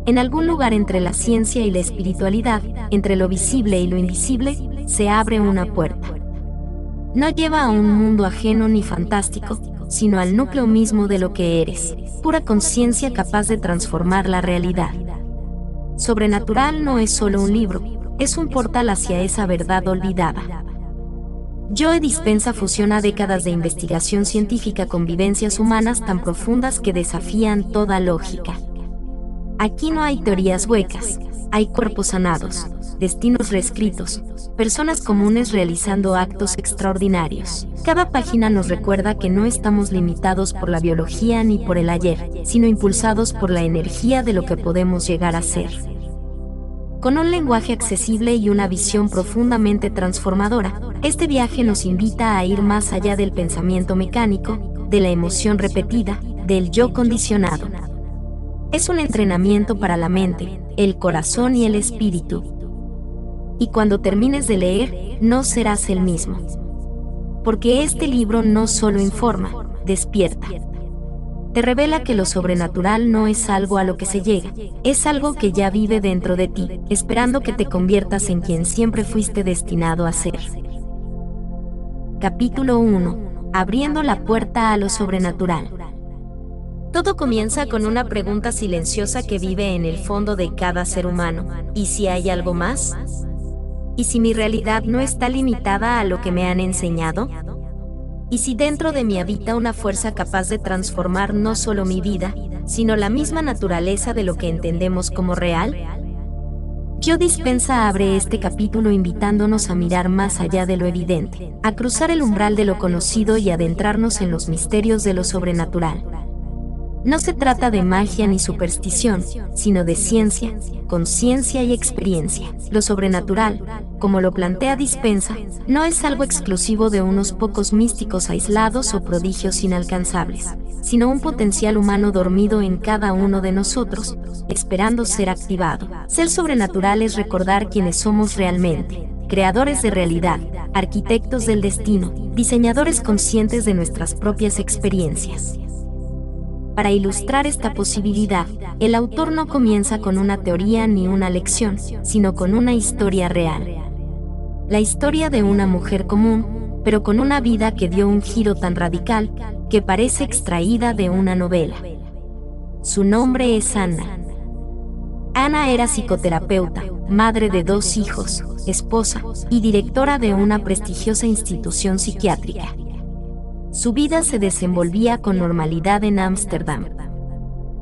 En algún lugar entre la ciencia y la espiritualidad, entre lo visible y lo invisible, se abre una puerta. No lleva a un mundo ajeno ni fantástico, sino al núcleo mismo de lo que eres, pura conciencia capaz de transformar la realidad. Sobrenatural no es solo un libro, es un portal hacia esa verdad olvidada. Joe Dispenza fusiona décadas de investigación científica con vivencias humanas tan profundas que desafían toda lógica. Aquí no hay teorías huecas, hay cuerpos sanados, destinos reescritos, personas comunes realizando actos extraordinarios. Cada página nos recuerda que no estamos limitados por la biología ni por el ayer, sino impulsados por la energía de lo que podemos llegar a ser. Con un lenguaje accesible y una visión profundamente transformadora, este viaje nos invita a ir más allá del pensamiento mecánico, de la emoción repetida, del yo condicionado. Es un entrenamiento para la mente, el corazón y el espíritu. Y cuando termines de leer, no serás el mismo. Porque este libro no solo informa, despierta. Te revela que lo sobrenatural no es algo a lo que se llega, es algo que ya vive dentro de ti, esperando que te conviertas en quien siempre fuiste destinado a ser. Capítulo 1. Abriendo la puerta a lo sobrenatural. Todo comienza con una pregunta silenciosa que vive en el fondo de cada ser humano. ¿Y si hay algo más? ¿Y si mi realidad no está limitada a lo que me han enseñado? ¿Y si dentro de mí habita una fuerza capaz de transformar no solo mi vida, sino la misma naturaleza de lo que entendemos como real? Joe Dispenza abre este capítulo invitándonos a mirar más allá de lo evidente, a cruzar el umbral de lo conocido y adentrarnos en los misterios de lo sobrenatural. No se trata de magia ni superstición, sino de ciencia, conciencia y experiencia. Lo sobrenatural, como lo plantea Dispenza, no es algo exclusivo de unos pocos místicos aislados o prodigios inalcanzables, sino un potencial humano dormido en cada uno de nosotros, esperando ser activado. Ser sobrenatural es recordar quiénes somos realmente, creadores de realidad, arquitectos del destino, diseñadores conscientes de nuestras propias experiencias. Para ilustrar esta posibilidad, el autor no comienza con una teoría ni una lección, sino con una historia real. La historia de una mujer común, pero con una vida que dio un giro tan radical, que parece extraída de una novela. Su nombre es Anna. Anna era psicoterapeuta, madre de 2 hijos, esposa y directora de una prestigiosa institución psiquiátrica. Su vida se desenvolvía con normalidad en Ámsterdam.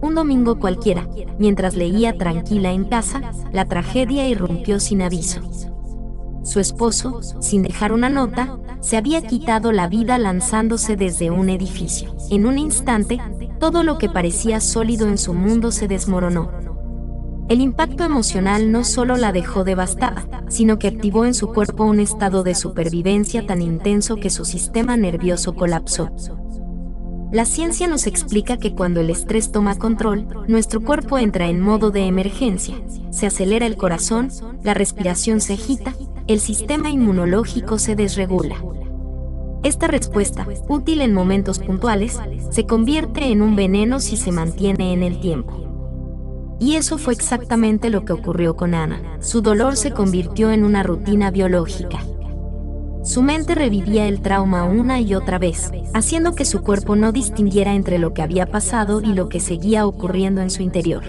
Un domingo cualquiera, mientras leía tranquila en casa, la tragedia irrumpió sin aviso. Su esposo, sin dejar una nota, se había quitado la vida lanzándose desde un edificio. En un instante, todo lo que parecía sólido en su mundo se desmoronó. El impacto emocional no solo la dejó devastada, sino que activó en su cuerpo un estado de supervivencia tan intenso que su sistema nervioso colapsó. La ciencia nos explica que cuando el estrés toma control, nuestro cuerpo entra en modo de emergencia, se acelera el corazón, la respiración se agita, el sistema inmunológico se desregula. Esta respuesta, útil en momentos puntuales, se convierte en un veneno si se mantiene en el tiempo. Y eso fue exactamente lo que ocurrió con Anna. Su dolor se convirtió en una rutina biológica. Su mente revivía el trauma una y otra vez, haciendo que su cuerpo no distinguiera entre lo que había pasado y lo que seguía ocurriendo en su interior.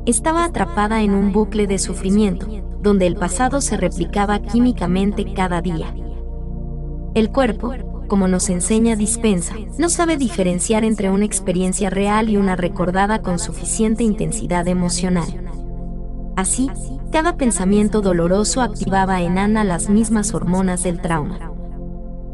Estaba atrapada en un bucle de sufrimiento, donde el pasado se replicaba químicamente cada día. El cuerpo, como nos enseña Dispenza, no sabe diferenciar entre una experiencia real y una recordada con suficiente intensidad emocional. Así, cada pensamiento doloroso activaba en Anna las mismas hormonas del trauma.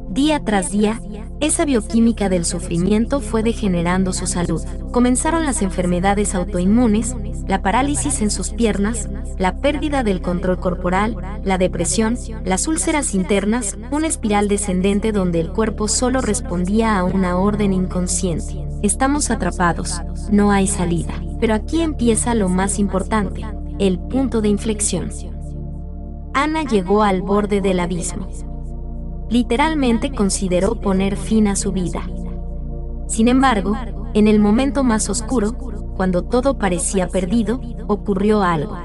Día tras día, esa bioquímica del sufrimiento fue degenerando su salud. Comenzaron las enfermedades autoinmunes, la parálisis en sus piernas, la pérdida del control corporal, la depresión, las úlceras internas, una espiral descendente donde el cuerpo solo respondía a una orden inconsciente. Estamos atrapados, no hay salida. Pero aquí empieza lo más importante, el punto de inflexión. Anna llegó al borde del abismo. Literalmente consideró poner fin a su vida. Sin embargo, en el momento más oscuro, cuando todo parecía perdido, ocurrió algo.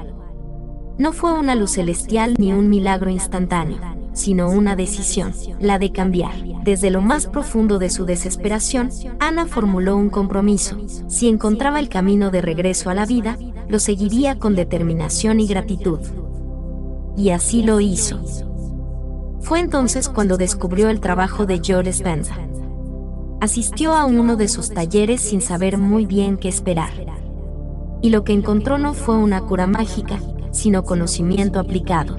No fue una luz celestial ni un milagro instantáneo, sino una decisión, la de cambiar. Desde lo más profundo de su desesperación, Ana formuló un compromiso. Si encontraba el camino de regreso a la vida, lo seguiría con determinación y gratitud. Y así lo hizo. Fue entonces cuando descubrió el trabajo de Joe Dispenza. Asistió a uno de sus talleres sin saber muy bien qué esperar. Y lo que encontró no fue una cura mágica, sino conocimiento aplicado.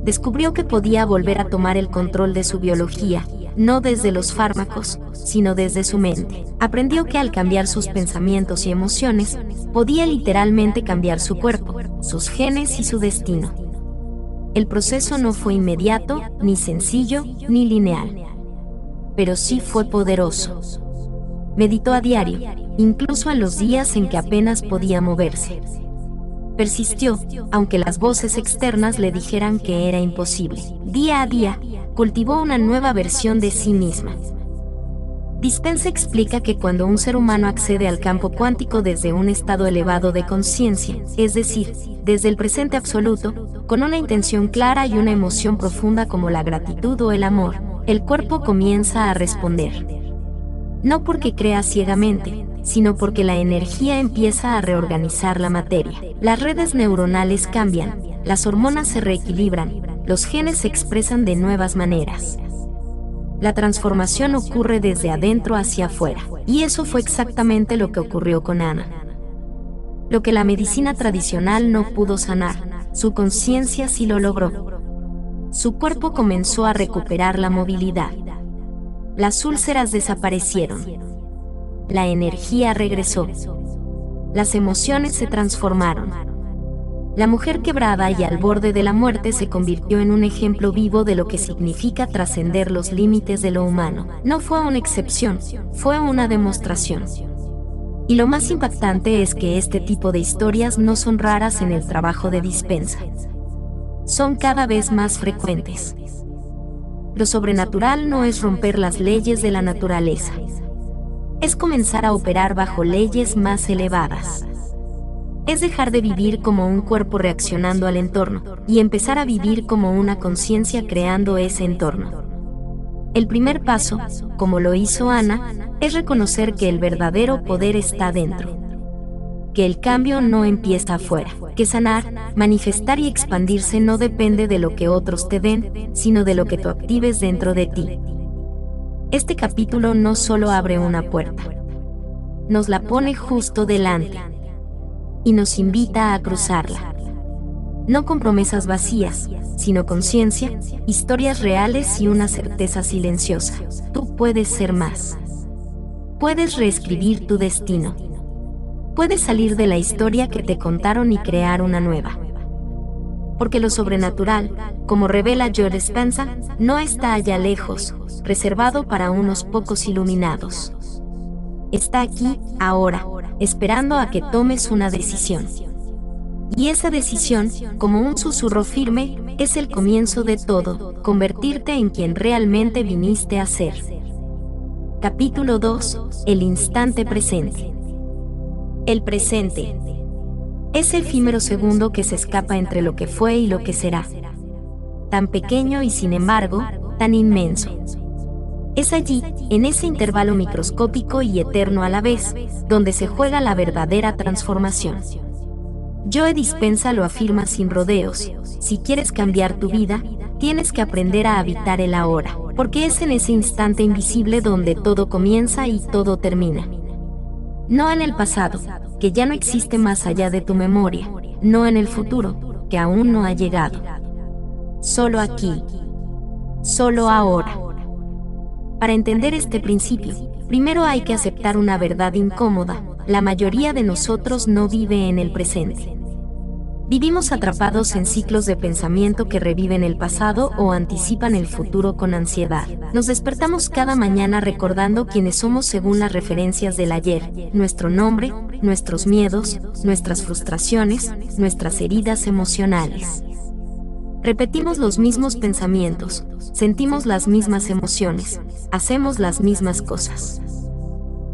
Descubrió que podía volver a tomar el control de su biología, no desde los fármacos, sino desde su mente. Aprendió que al cambiar sus pensamientos y emociones, podía literalmente cambiar su cuerpo, sus genes y su destino. El proceso no fue inmediato, ni sencillo, ni lineal. Pero sí fue poderoso. Meditó a diario, incluso en los días en que apenas podía moverse. Persistió, aunque las voces externas le dijeran que era imposible. Día a día, cultivó una nueva versión de sí misma. Dispenza explica que cuando un ser humano accede al campo cuántico desde un estado elevado de conciencia, es decir, desde el presente absoluto, con una intención clara y una emoción profunda como la gratitud o el amor, el cuerpo comienza a responder. No porque crea ciegamente, sino porque la energía empieza a reorganizar la materia. Las redes neuronales cambian, las hormonas se reequilibran, los genes se expresan de nuevas maneras. La transformación ocurre desde adentro hacia afuera, y eso fue exactamente lo que ocurrió con Ana. Lo que la medicina tradicional no pudo sanar, su conciencia sí lo logró. Su cuerpo comenzó a recuperar la movilidad. Las úlceras desaparecieron. La energía regresó. Las emociones se transformaron. La mujer quebrada y al borde de la muerte se convirtió en un ejemplo vivo de lo que significa trascender los límites de lo humano. No fue una excepción, fue una demostración. Y lo más impactante es que este tipo de historias no son raras en el trabajo de Dispenza. Son cada vez más frecuentes. Lo sobrenatural no es romper las leyes de la naturaleza. Es comenzar a operar bajo leyes más elevadas. Es dejar de vivir como un cuerpo reaccionando al entorno y empezar a vivir como una conciencia creando ese entorno. El primer paso, como lo hizo Ana, es reconocer que el verdadero poder está dentro. Que el cambio no empieza afuera. Que sanar, manifestar y expandirse no depende de lo que otros te den, sino de lo que tú actives dentro de ti. Este capítulo no solo abre una puerta, nos la pone justo delante y nos invita a cruzarla. No con promesas vacías, sino con ciencia, historias reales y una certeza silenciosa. Tú puedes ser más. Puedes reescribir tu destino. Puedes salir de la historia que te contaron y crear una nueva. Porque lo sobrenatural, como revela Joe Dispenza, no está allá lejos, reservado para unos pocos iluminados. Está aquí, ahora, esperando a que tomes una decisión. Y esa decisión, como un susurro firme, es el comienzo de todo, convertirte en quien realmente viniste a ser. Capítulo 2. El instante presente. El presente. Ese efímero segundo que se escapa entre lo que fue y lo que será. Tan pequeño y sin embargo, tan inmenso. Es allí, en ese intervalo microscópico y eterno a la vez, donde se juega la verdadera transformación. Joe Dispenza lo afirma sin rodeos: si quieres cambiar tu vida, tienes que aprender a habitar el ahora, porque es en ese instante invisible donde todo comienza y todo termina. No en el pasado, que ya no existe más allá de tu memoria, no en el futuro, que aún no ha llegado. Solo aquí, solo ahora. Para entender este principio, primero hay que aceptar una verdad incómoda: la mayoría de nosotros no vive en el presente. Vivimos atrapados en ciclos de pensamiento que reviven el pasado o anticipan el futuro con ansiedad. Nos despertamos cada mañana recordando quiénes somos según las referencias del ayer, nuestro nombre, nuestros miedos, nuestras frustraciones, nuestras heridas emocionales. Repetimos los mismos pensamientos, sentimos las mismas emociones, hacemos las mismas cosas.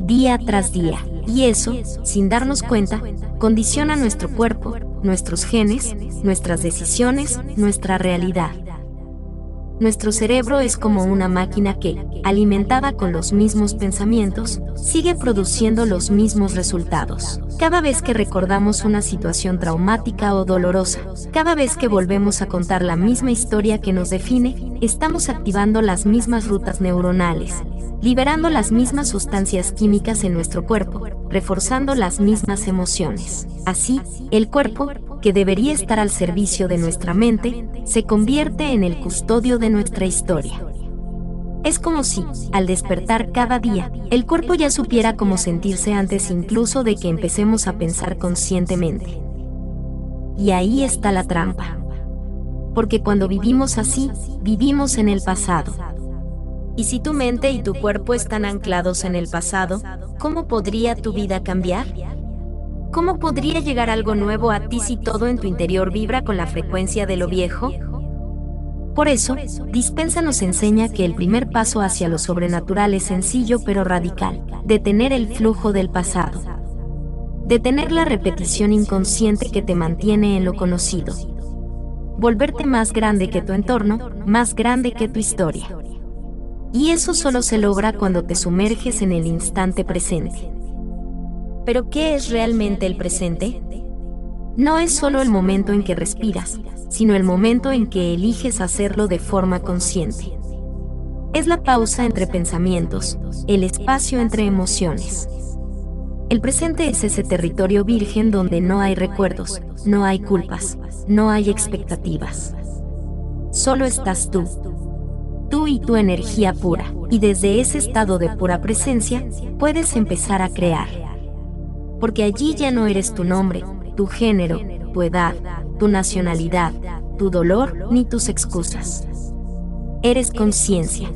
Día tras día. Y eso, sin darnos cuenta, condiciona nuestro cuerpo, nuestros genes, nuestras decisiones, nuestra realidad. Nuestro cerebro es como una máquina que, alimentada con los mismos pensamientos, sigue produciendo los mismos resultados. Cada vez que recordamos una situación traumática o dolorosa, cada vez que volvemos a contar la misma historia que nos define, estamos activando las mismas rutas neuronales, liberando las mismas sustancias químicas en nuestro cuerpo, reforzando las mismas emociones. Así, el cuerpo, que debería estar al servicio de nuestra mente, se convierte en el custodio de nuestra historia. Es como si, al despertar cada día, el cuerpo ya supiera cómo sentirse antes incluso de que empecemos a pensar conscientemente. Y ahí está la trampa. Porque cuando vivimos así, vivimos en el pasado. Y si tu mente y tu cuerpo están anclados en el pasado, ¿cómo podría tu vida cambiar? ¿Cómo podría llegar algo nuevo a ti si todo en tu interior vibra con la frecuencia de lo viejo? Por eso, Dispensa nos enseña que el primer paso hacia lo sobrenatural es sencillo pero radical: detener el flujo del pasado. Detener la repetición inconsciente que te mantiene en lo conocido. Volverte más grande que tu entorno, más grande que tu historia. Y eso solo se logra cuando te sumerges en el instante presente. ¿Pero qué es realmente el presente? No es solo el momento en que respiras, sino el momento en que eliges hacerlo de forma consciente. Es la pausa entre pensamientos, el espacio entre emociones. El presente es ese territorio virgen donde no hay recuerdos, no hay culpas, no hay expectativas. Solo estás tú y tu energía pura, y desde ese estado de pura presencia, puedes empezar a crear. Porque allí ya no eres tu nombre, tu género, tu edad, tu nacionalidad, tu dolor, ni tus excusas. Eres conciencia.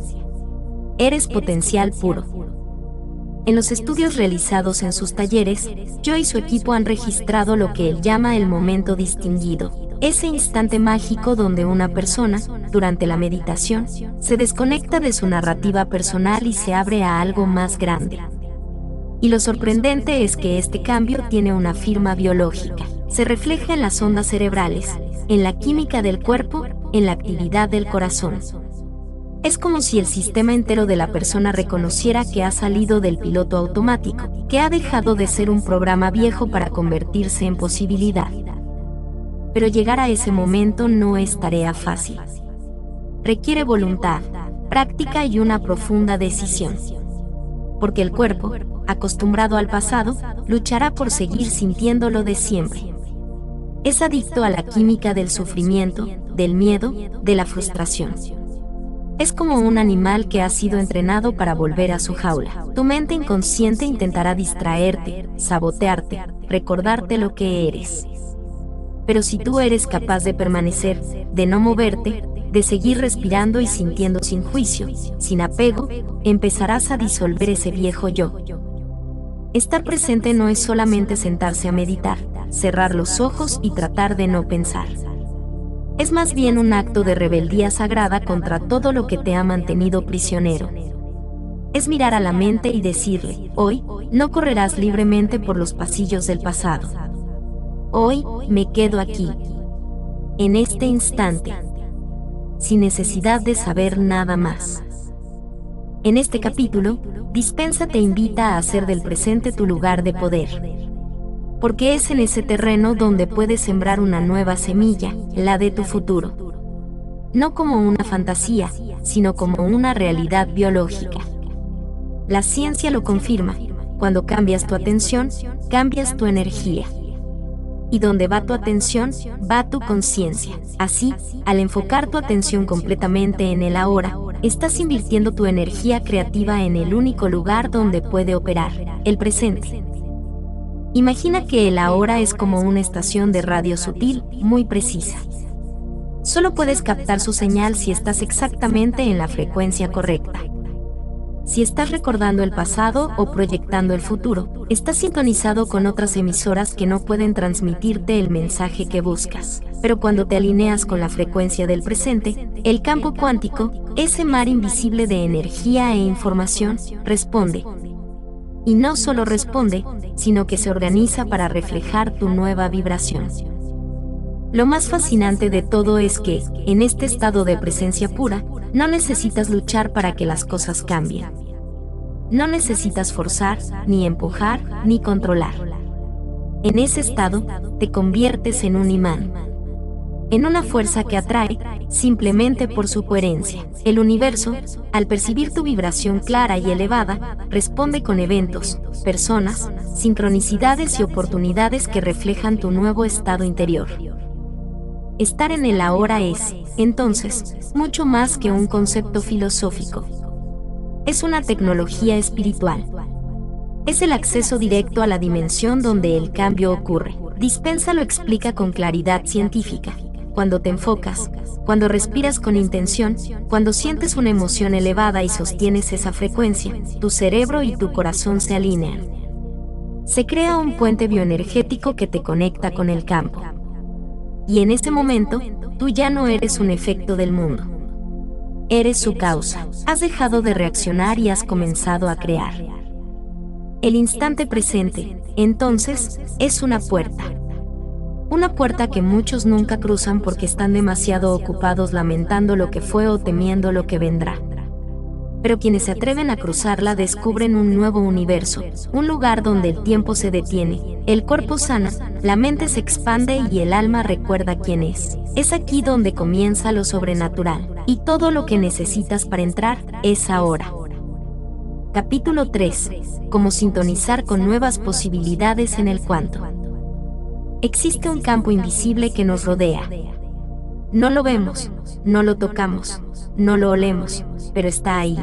Eres potencial puro. En los estudios realizados en sus talleres, Joe y su equipo han registrado lo que él llama el momento distinguido, ese instante mágico donde una persona, durante la meditación, se desconecta de su narrativa personal y se abre a algo más grande. Y lo sorprendente es que este cambio tiene una firma biológica. Se refleja en las ondas cerebrales, en la química del cuerpo, en la actividad del corazón. Es como si el sistema entero de la persona reconociera que ha salido del piloto automático, que ha dejado de ser un programa viejo para convertirse en posibilidad. Pero llegar a ese momento no es tarea fácil. Requiere voluntad, práctica y una profunda decisión. Porque el cuerpo, acostumbrado al pasado, luchará por seguir sintiéndolo de siempre. Es adicto a la química del sufrimiento, del miedo, de la frustración. Es como un animal que ha sido entrenado para volver a su jaula. Tu mente inconsciente intentará distraerte, sabotearte, recordarte lo que eres. Pero si tú eres capaz de permanecer, de no moverte, de seguir respirando y sintiendo sin juicio, sin apego, empezarás a disolver ese viejo yo. Estar presente no es solamente sentarse a meditar, cerrar los ojos y tratar de no pensar. Es más bien un acto de rebeldía sagrada contra todo lo que te ha mantenido prisionero. Es mirar a la mente y decirle: hoy, no correrás libremente por los pasillos del pasado. Hoy, me quedo aquí, en este instante, sin necesidad de saber nada más. En este capítulo, Dispensa te invita a hacer del presente tu lugar de poder. Porque es en ese terreno donde puedes sembrar una nueva semilla, la de tu futuro. No como una fantasía, sino como una realidad biológica. La ciencia lo confirma: cuando cambias tu atención, cambias tu energía. Y donde va tu atención, va tu conciencia. Así, al enfocar tu atención completamente en el ahora, estás invirtiendo tu energía creativa en el único lugar donde puede operar, el presente. Imagina que el ahora es como una estación de radio sutil, muy precisa. Solo puedes captar su señal si estás exactamente en la frecuencia correcta. Si estás recordando el pasado o proyectando el futuro, estás sintonizado con otras emisoras que no pueden transmitirte el mensaje que buscas. Pero cuando te alineas con la frecuencia del presente, el campo cuántico, ese mar invisible de energía e información, responde. Y no solo responde, sino que se organiza para reflejar tu nueva vibración. Lo más fascinante de todo es que, en este estado de presencia pura, no necesitas luchar para que las cosas cambien. No necesitas forzar, ni empujar, ni controlar. En ese estado, te conviertes en un imán. En una fuerza que atrae, simplemente por su coherencia. El universo, al percibir tu vibración clara y elevada, responde con eventos, personas, sincronicidades y oportunidades que reflejan tu nuevo estado interior. Estar en el ahora es, entonces, mucho más que un concepto filosófico. Es una tecnología espiritual. Es el acceso directo a la dimensión donde el cambio ocurre. Dispensa lo explica con claridad científica. Cuando te enfocas, cuando respiras con intención, cuando sientes una emoción elevada y sostienes esa frecuencia, tu cerebro y tu corazón se alinean. Se crea un puente bioenergético que te conecta con el campo. Y en ese momento, tú ya no eres un efecto del mundo. Eres su causa. Has dejado de reaccionar y has comenzado a crear. El instante presente, entonces, es una puerta. Una puerta que muchos nunca cruzan porque están demasiado ocupados lamentando lo que fue o temiendo lo que vendrá. Pero quienes se atreven a cruzarla descubren un nuevo universo, un lugar donde el tiempo se detiene, el cuerpo sana, la mente se expande y el alma recuerda quién es. Es aquí donde comienza lo sobrenatural, y todo lo que necesitas para entrar es ahora. Capítulo 3. Cómo sintonizar con nuevas posibilidades en el cuanto. Existe un campo invisible que nos rodea. No lo vemos, no lo tocamos, no lo olemos, pero está ahí.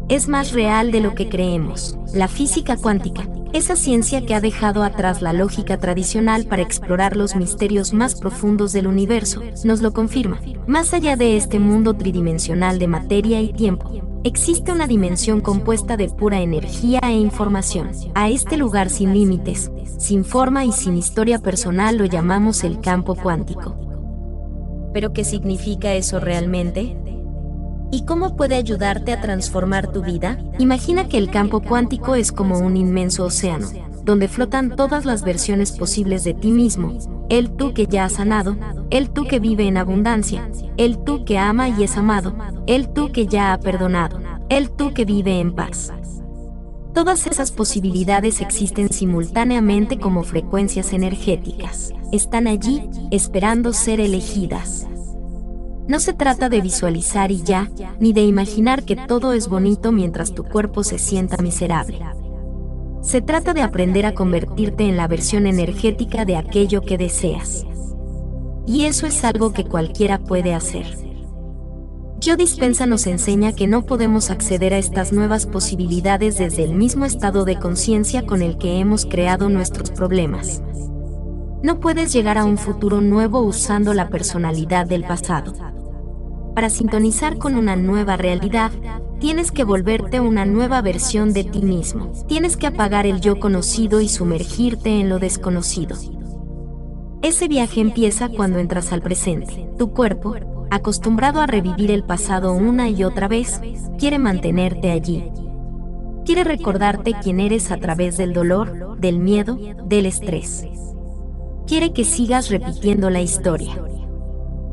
Es más real de lo que creemos. La física cuántica, esa ciencia que ha dejado atrás la lógica tradicional para explorar los misterios más profundos del universo, nos lo confirma. Más allá de este mundo tridimensional de materia y tiempo, existe una dimensión compuesta de pura energía e información. A este lugar sin límites, sin forma y sin historia personal lo llamamos el campo cuántico. ¿Pero qué significa eso realmente? ¿Y cómo puede ayudarte a transformar tu vida? Imagina que el campo cuántico es como un inmenso océano, donde flotan todas las versiones posibles de ti mismo, el tú que ya ha sanado, el tú que vive en abundancia, el tú que ama y es amado, el tú que ya ha perdonado, el tú que vive en paz. Todas esas posibilidades existen simultáneamente como frecuencias energéticas. Están allí, esperando ser elegidas. No se trata de visualizar y ya, ni de imaginar que todo es bonito mientras tu cuerpo se sienta miserable. Se trata de aprender a convertirte en la versión energética de aquello que deseas. Y eso es algo que cualquiera puede hacer. Joe Dispenza nos enseña que no podemos acceder a estas nuevas posibilidades desde el mismo estado de conciencia con el que hemos creado nuestros problemas. No puedes llegar a un futuro nuevo usando la personalidad del pasado. Para sintonizar con una nueva realidad, tienes que volverte una nueva versión de ti mismo. Tienes que apagar el yo conocido y sumergirte en lo desconocido. Ese viaje empieza cuando entras al presente. Tu cuerpo, acostumbrado a revivir el pasado una y otra vez, quiere mantenerte allí. Quiere recordarte quién eres a través del dolor, del miedo, del estrés. Quiere que sigas repitiendo la historia.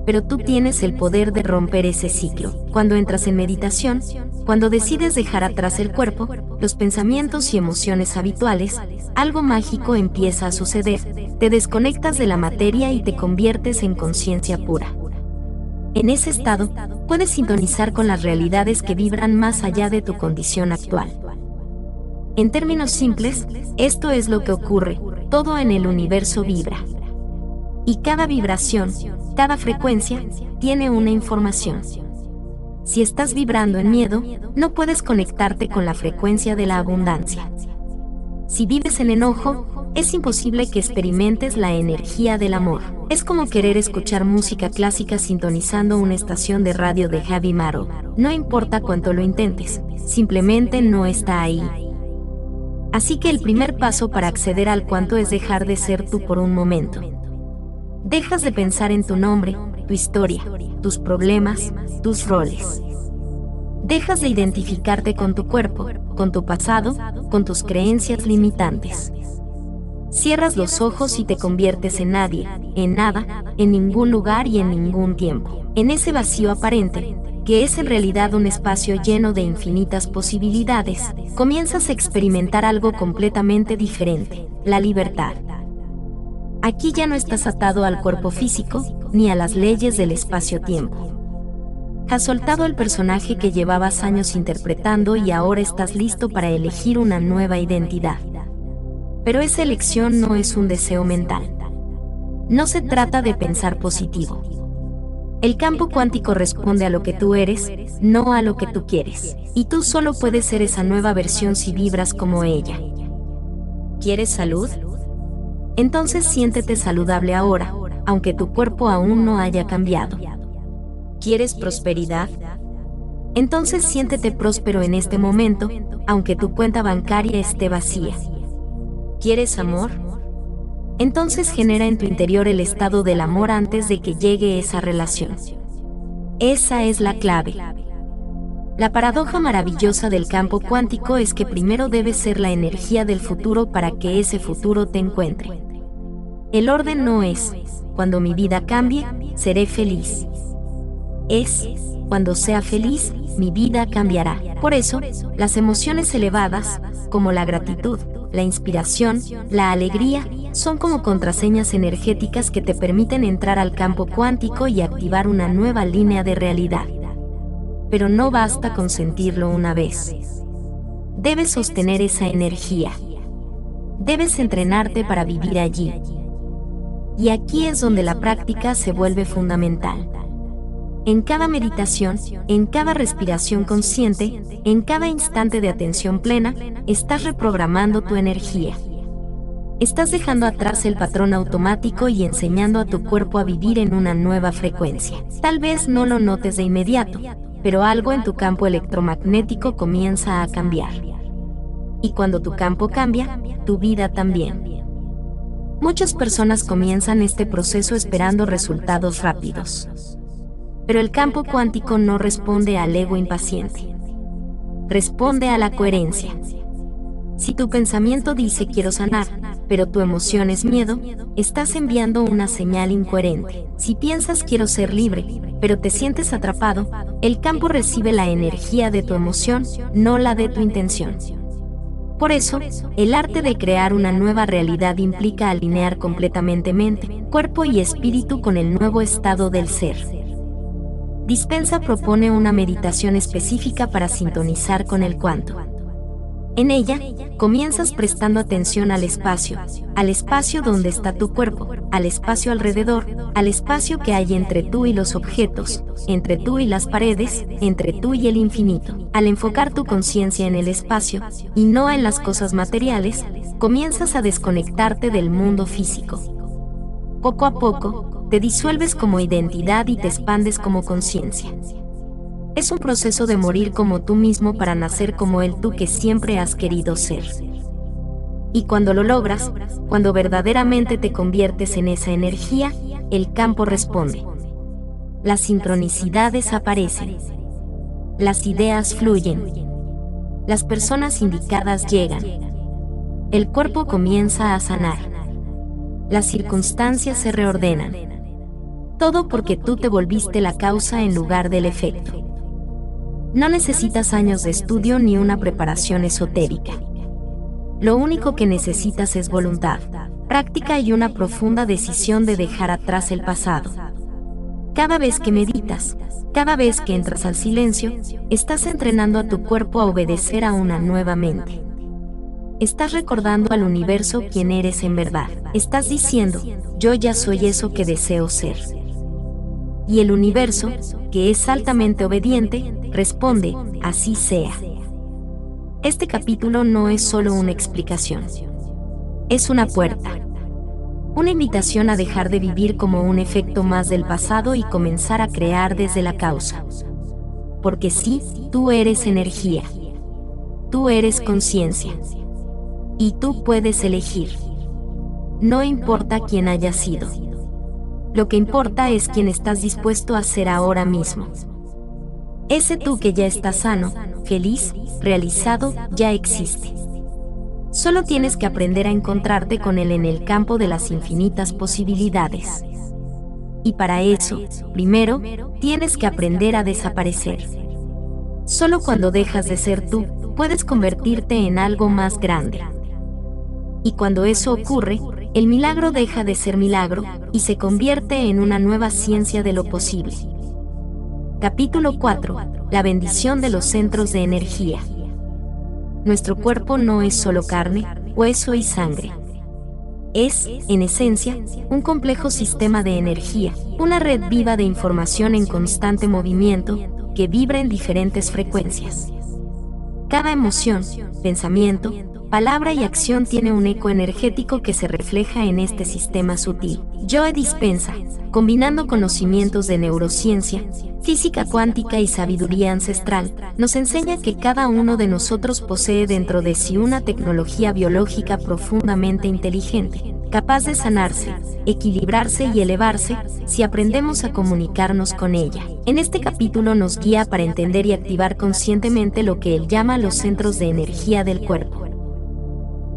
Pero tú tienes el poder de romper ese ciclo. Cuando entras en meditación, cuando decides dejar atrás el cuerpo, los pensamientos y emociones habituales, algo mágico empieza a suceder. Te desconectas de la materia y te conviertes en conciencia pura. En ese estado, puedes sintonizar con las realidades que vibran más allá de tu condición actual. En términos simples, esto es lo que ocurre, todo en el universo vibra. Y cada vibración, cada frecuencia, tiene una información. Si estás vibrando en miedo, no puedes conectarte con la frecuencia de la abundancia. Si vives en enojo, es imposible que experimentes la energía del amor. Es como querer escuchar música clásica sintonizando una estación de radio de heavy metal. No importa cuánto lo intentes, simplemente no está ahí. Así que el primer paso para acceder al cuanto es dejar de ser tú por un momento. Dejas de pensar en tu nombre, tu historia, tus problemas, tus roles. Dejas de identificarte con tu cuerpo, con tu pasado, con tus creencias limitantes. Cierras los ojos y te conviertes en nadie, en nada, en ningún lugar y en ningún tiempo. En ese vacío aparente, que es en realidad un espacio lleno de infinitas posibilidades, comienzas a experimentar algo completamente diferente: la libertad. Aquí ya no estás atado al cuerpo físico, ni a las leyes del espacio-tiempo. Has soltado el personaje que llevabas años interpretando y ahora estás listo para elegir una nueva identidad. Pero esa elección no es un deseo mental. No se trata de pensar positivo. El campo cuántico responde a lo que tú eres, no a lo que tú quieres. Y tú solo puedes ser esa nueva versión si vibras como ella. ¿Quieres salud? Entonces siéntete saludable ahora, aunque tu cuerpo aún no haya cambiado. ¿Quieres prosperidad? Entonces siéntete próspero en este momento, aunque tu cuenta bancaria esté vacía. ¿Quieres amor? Entonces genera en tu interior el estado del amor antes de que llegue esa relación. Esa es la clave. La paradoja maravillosa del campo cuántico es que primero debes ser la energía del futuro para que ese futuro te encuentre. El orden no es: cuando mi vida cambie, seré feliz. Es: cuando sea feliz, mi vida cambiará. Por eso, las emociones elevadas, como la gratitud, la inspiración, la alegría, son como contraseñas energéticas que te permiten entrar al campo cuántico y activar una nueva línea de realidad. Pero no basta con sentirlo una vez. Debes sostener esa energía. Debes entrenarte para vivir allí. Y aquí es donde la práctica se vuelve fundamental. En cada meditación, en cada respiración consciente, en cada instante de atención plena, estás reprogramando tu energía. Estás dejando atrás el patrón automático y enseñando a tu cuerpo a vivir en una nueva frecuencia. Tal vez no lo notes de inmediato, pero algo en tu campo electromagnético comienza a cambiar. Y cuando tu campo cambia, tu vida también. Muchas personas comienzan este proceso esperando resultados rápidos. Pero el campo cuántico no responde al ego impaciente. Responde a la coherencia. Si tu pensamiento dice quiero sanar, pero tu emoción es miedo, estás enviando una señal incoherente. Si piensas quiero ser libre, pero te sientes atrapado, el campo recibe la energía de tu emoción, no la de tu intención. Por eso, el arte de crear una nueva realidad implica alinear completamente mente, cuerpo y espíritu con el nuevo estado del ser. Dispensa propone una meditación específica para sintonizar con el cuanto. En ella, comienzas prestando atención al espacio donde está tu cuerpo, al espacio alrededor, al espacio que hay entre tú y los objetos, entre tú y las paredes, entre tú y el infinito. Al enfocar tu conciencia en el espacio, y no en las cosas materiales, comienzas a desconectarte del mundo físico. Poco a poco, te disuelves como identidad y te expandes como conciencia. Es un proceso de morir como tú mismo para nacer como el tú que siempre has querido ser. Y cuando lo logras, cuando verdaderamente te conviertes en esa energía, el campo responde. Las sincronicidades aparecen. Las ideas fluyen. Las personas indicadas llegan. El cuerpo comienza a sanar. Las circunstancias se reordenan. Todo porque tú te volviste la causa en lugar del efecto. No necesitas años de estudio ni una preparación esotérica. Lo único que necesitas es voluntad, práctica y una profunda decisión de dejar atrás el pasado. Cada vez que meditas, cada vez que entras al silencio, estás entrenando a tu cuerpo a obedecer a una nueva mente. Estás recordando al universo quién eres en verdad. Estás diciendo, yo ya soy eso que deseo ser. Y el universo, que es altamente obediente, responde, así sea. Este capítulo no es solo una explicación. Es una puerta. Una invitación a dejar de vivir como un efecto más del pasado y comenzar a crear desde la causa. Porque sí, tú eres energía. Tú eres conciencia. Y tú puedes elegir. No importa quién hayas sido. Lo que importa es quién estás dispuesto a ser ahora mismo. Ese tú que ya está sano, feliz, realizado, ya existe. Solo tienes que aprender a encontrarte con él en el campo de las infinitas posibilidades. Y para eso, primero, tienes que aprender a desaparecer. Solo cuando dejas de ser tú, puedes convertirte en algo más grande. Y cuando eso ocurre, el milagro deja de ser milagro y se convierte en una nueva ciencia de lo posible. Capítulo 4. La bendición de los centros de energía. Nuestro cuerpo no es solo carne, hueso y sangre. Es, en esencia, un complejo sistema de energía, una red viva de información en constante movimiento, que vibra en diferentes frecuencias. Cada emoción, pensamiento, palabra y acción tiene un eco energético que se refleja en este sistema sutil. Joe Dispenza, combinando conocimientos de neurociencia, física cuántica y sabiduría ancestral, nos enseña que cada uno de nosotros posee dentro de sí una tecnología biológica profundamente inteligente, capaz de sanarse, equilibrarse y elevarse si aprendemos a comunicarnos con ella. En este capítulo nos guía para entender y activar conscientemente lo que él llama los centros de energía del cuerpo.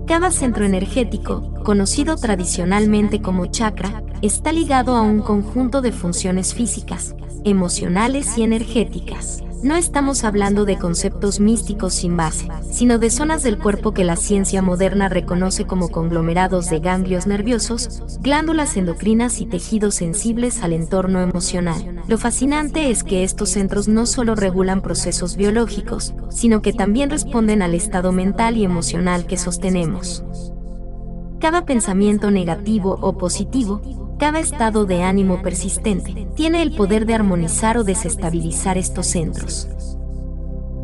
Cada centro energético, conocido tradicionalmente como chakra, está ligado a un conjunto de funciones físicas, emocionales y energéticas. No estamos hablando de conceptos místicos sin base, sino de zonas del cuerpo que la ciencia moderna reconoce como conglomerados de ganglios nerviosos, glándulas endocrinas y tejidos sensibles al entorno emocional. Lo fascinante es que estos centros no solo regulan procesos biológicos, sino que también responden al estado mental y emocional que sostenemos. Cada pensamiento negativo o positivo, cada estado de ánimo persistente, tiene el poder de armonizar o desestabilizar estos centros.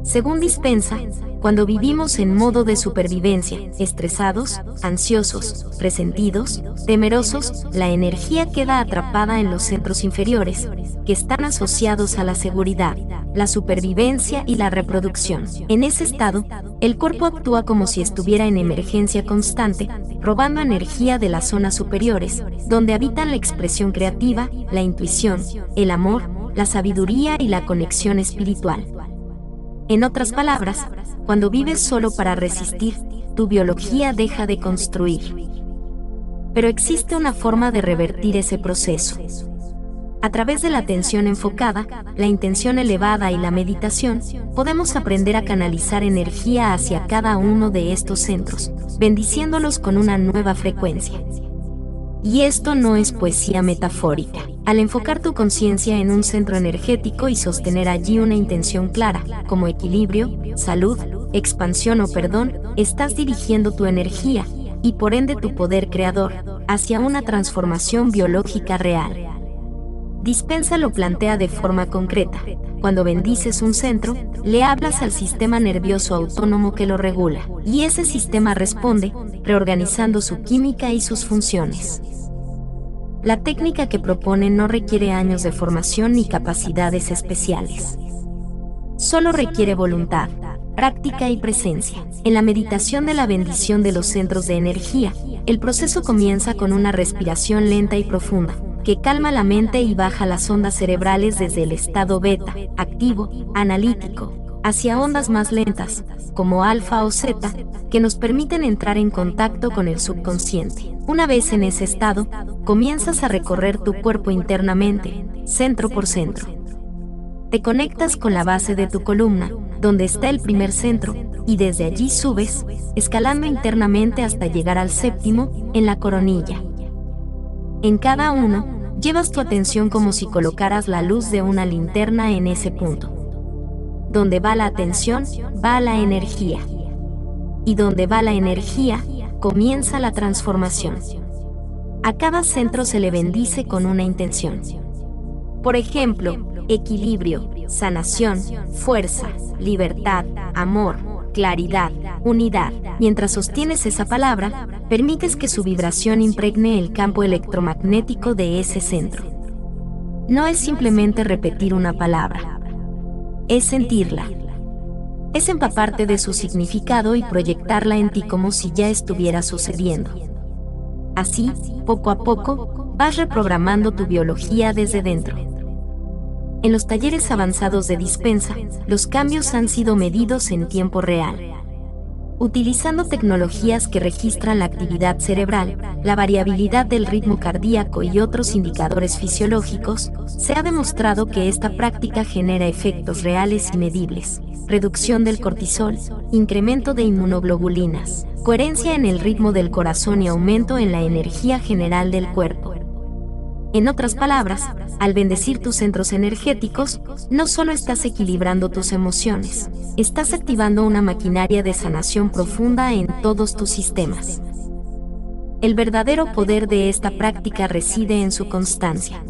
Según Dispenza, cuando vivimos en modo de supervivencia, estresados, ansiosos, resentidos, temerosos, la energía queda atrapada en los centros inferiores, que están asociados a la seguridad, la supervivencia y la reproducción. En ese estado, el cuerpo actúa como si estuviera en emergencia constante, robando energía de las zonas superiores, donde habitan la expresión creativa, la intuición, el amor, la sabiduría y la conexión espiritual. En otras palabras, cuando vives solo para resistir, tu biología deja de construir. Pero existe una forma de revertir ese proceso. A través de la atención enfocada, la intención elevada y la meditación, podemos aprender a canalizar energía hacia cada uno de estos centros, bendiciéndolos con una nueva frecuencia. Y esto no es poesía metafórica. Al enfocar tu conciencia en un centro energético y sostener allí una intención clara, como equilibrio, salud, expansión o perdón, estás dirigiendo tu energía, y por ende tu poder creador, hacia una transformación biológica real. Dispenza lo plantea de forma concreta. Cuando bendices un centro, le hablas al sistema nervioso autónomo que lo regula, y ese sistema responde, reorganizando su química y sus funciones. La técnica que propone no requiere años de formación ni capacidades especiales. Solo requiere voluntad, práctica y presencia. En la meditación de la bendición de los centros de energía, el proceso comienza con una respiración lenta y profunda, que calma la mente y baja las ondas cerebrales desde el estado beta, activo, analítico, hacia ondas más lentas, como alfa o zeta, que nos permiten entrar en contacto con el subconsciente. Una vez en ese estado, comienzas a recorrer tu cuerpo internamente, centro por centro. Te conectas con la base de tu columna, donde está el primer centro, y desde allí subes, escalando internamente hasta llegar al séptimo, en la coronilla. En cada uno, llevas tu atención como si colocaras la luz de una linterna en ese punto. Donde va la atención, va la energía. Y donde va la energía, comienza la transformación. A cada centro se le bendice con una intención. Por ejemplo, equilibrio, sanación, fuerza, libertad, amor, claridad, unidad. Mientras sostienes esa palabra, permites que su vibración impregne el campo electromagnético de ese centro. No es simplemente repetir una palabra, es sentirla. Es empaparte de su significado y proyectarla en ti como si ya estuviera sucediendo. Así, poco a poco, vas reprogramando tu biología desde dentro. En los talleres avanzados de Dispensa, los cambios han sido medidos en tiempo real. Utilizando tecnologías que registran la actividad cerebral, la variabilidad del ritmo cardíaco y otros indicadores fisiológicos, se ha demostrado que esta práctica genera efectos reales y medibles: reducción del cortisol, incremento de inmunoglobulinas, coherencia en el ritmo del corazón y aumento en la energía general del cuerpo. En otras palabras, al bendecir tus centros energéticos, no solo estás equilibrando tus emociones, estás activando una maquinaria de sanación profunda en todos tus sistemas. El verdadero poder de esta práctica reside en su constancia.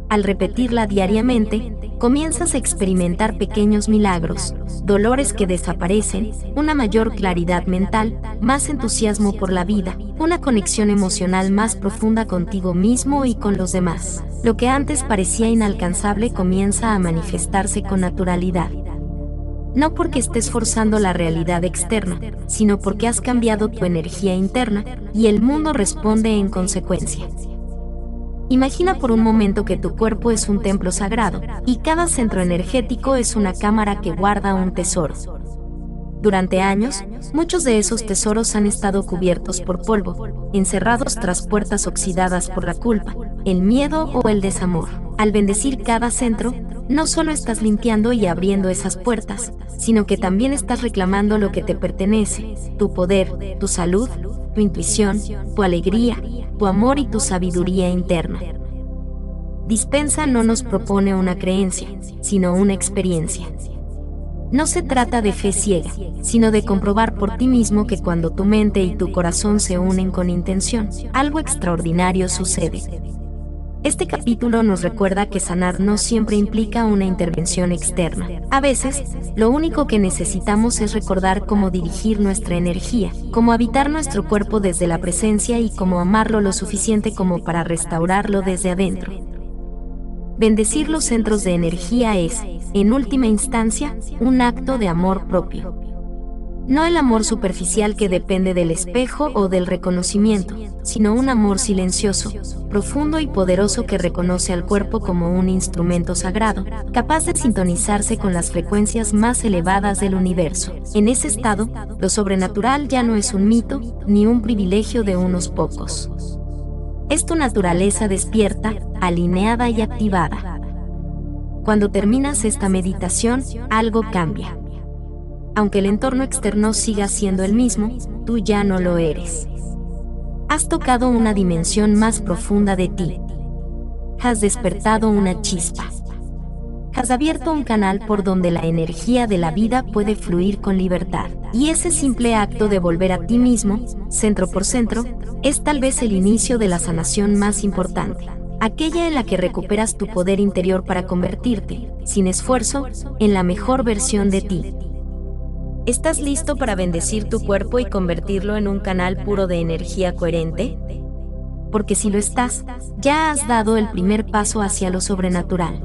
Al repetirla diariamente, comienzas a experimentar pequeños milagros, dolores que desaparecen, una mayor claridad mental, más entusiasmo por la vida, una conexión emocional más profunda contigo mismo y con los demás. Lo que antes parecía inalcanzable comienza a manifestarse con naturalidad. No porque estés forzando la realidad externa, sino porque has cambiado tu energía interna, y el mundo responde en consecuencia. Imagina por un momento que tu cuerpo es un templo sagrado, y cada centro energético es una cámara que guarda un tesoro. Durante años, muchos de esos tesoros han estado cubiertos por polvo, encerrados tras puertas oxidadas por la culpa, el miedo o el desamor. Al bendecir cada centro, no solo estás limpiando y abriendo esas puertas, sino que también estás reclamando lo que te pertenece: tu poder, tu salud, tu intuición, tu alegría, tu amor y tu sabiduría interna. Dispensa no nos propone una creencia, sino una experiencia. No se trata de fe ciega, sino de comprobar por ti mismo que cuando tu mente y tu corazón se unen con intención, algo extraordinario sucede. Este capítulo nos recuerda que sanar no siempre implica una intervención externa. A veces, lo único que necesitamos es recordar cómo dirigir nuestra energía, cómo habitar nuestro cuerpo desde la presencia y cómo amarlo lo suficiente como para restaurarlo desde adentro. Bendecir los centros de energía es, en última instancia, un acto de amor propio. No el amor superficial que depende del espejo o del reconocimiento, sino un amor silencioso, profundo y poderoso que reconoce al cuerpo como un instrumento sagrado, capaz de sintonizarse con las frecuencias más elevadas del universo. En ese estado, lo sobrenatural ya no es un mito, ni un privilegio de unos pocos. Es tu naturaleza despierta, alineada y activada. Cuando terminas esta meditación, algo cambia. Aunque el entorno externo siga siendo el mismo, tú ya no lo eres. Has tocado una dimensión más profunda de ti. Has despertado una chispa. Has abierto un canal por donde la energía de la vida puede fluir con libertad. Y ese simple acto de volver a ti mismo, centro por centro, es tal vez el inicio de la sanación más importante. Aquella en la que recuperas tu poder interior para convertirte, sin esfuerzo, en la mejor versión de ti. ¿Estás listo para bendecir tu cuerpo y convertirlo en un canal puro de energía coherente? Porque si lo estás, ya has dado el primer paso hacia lo sobrenatural.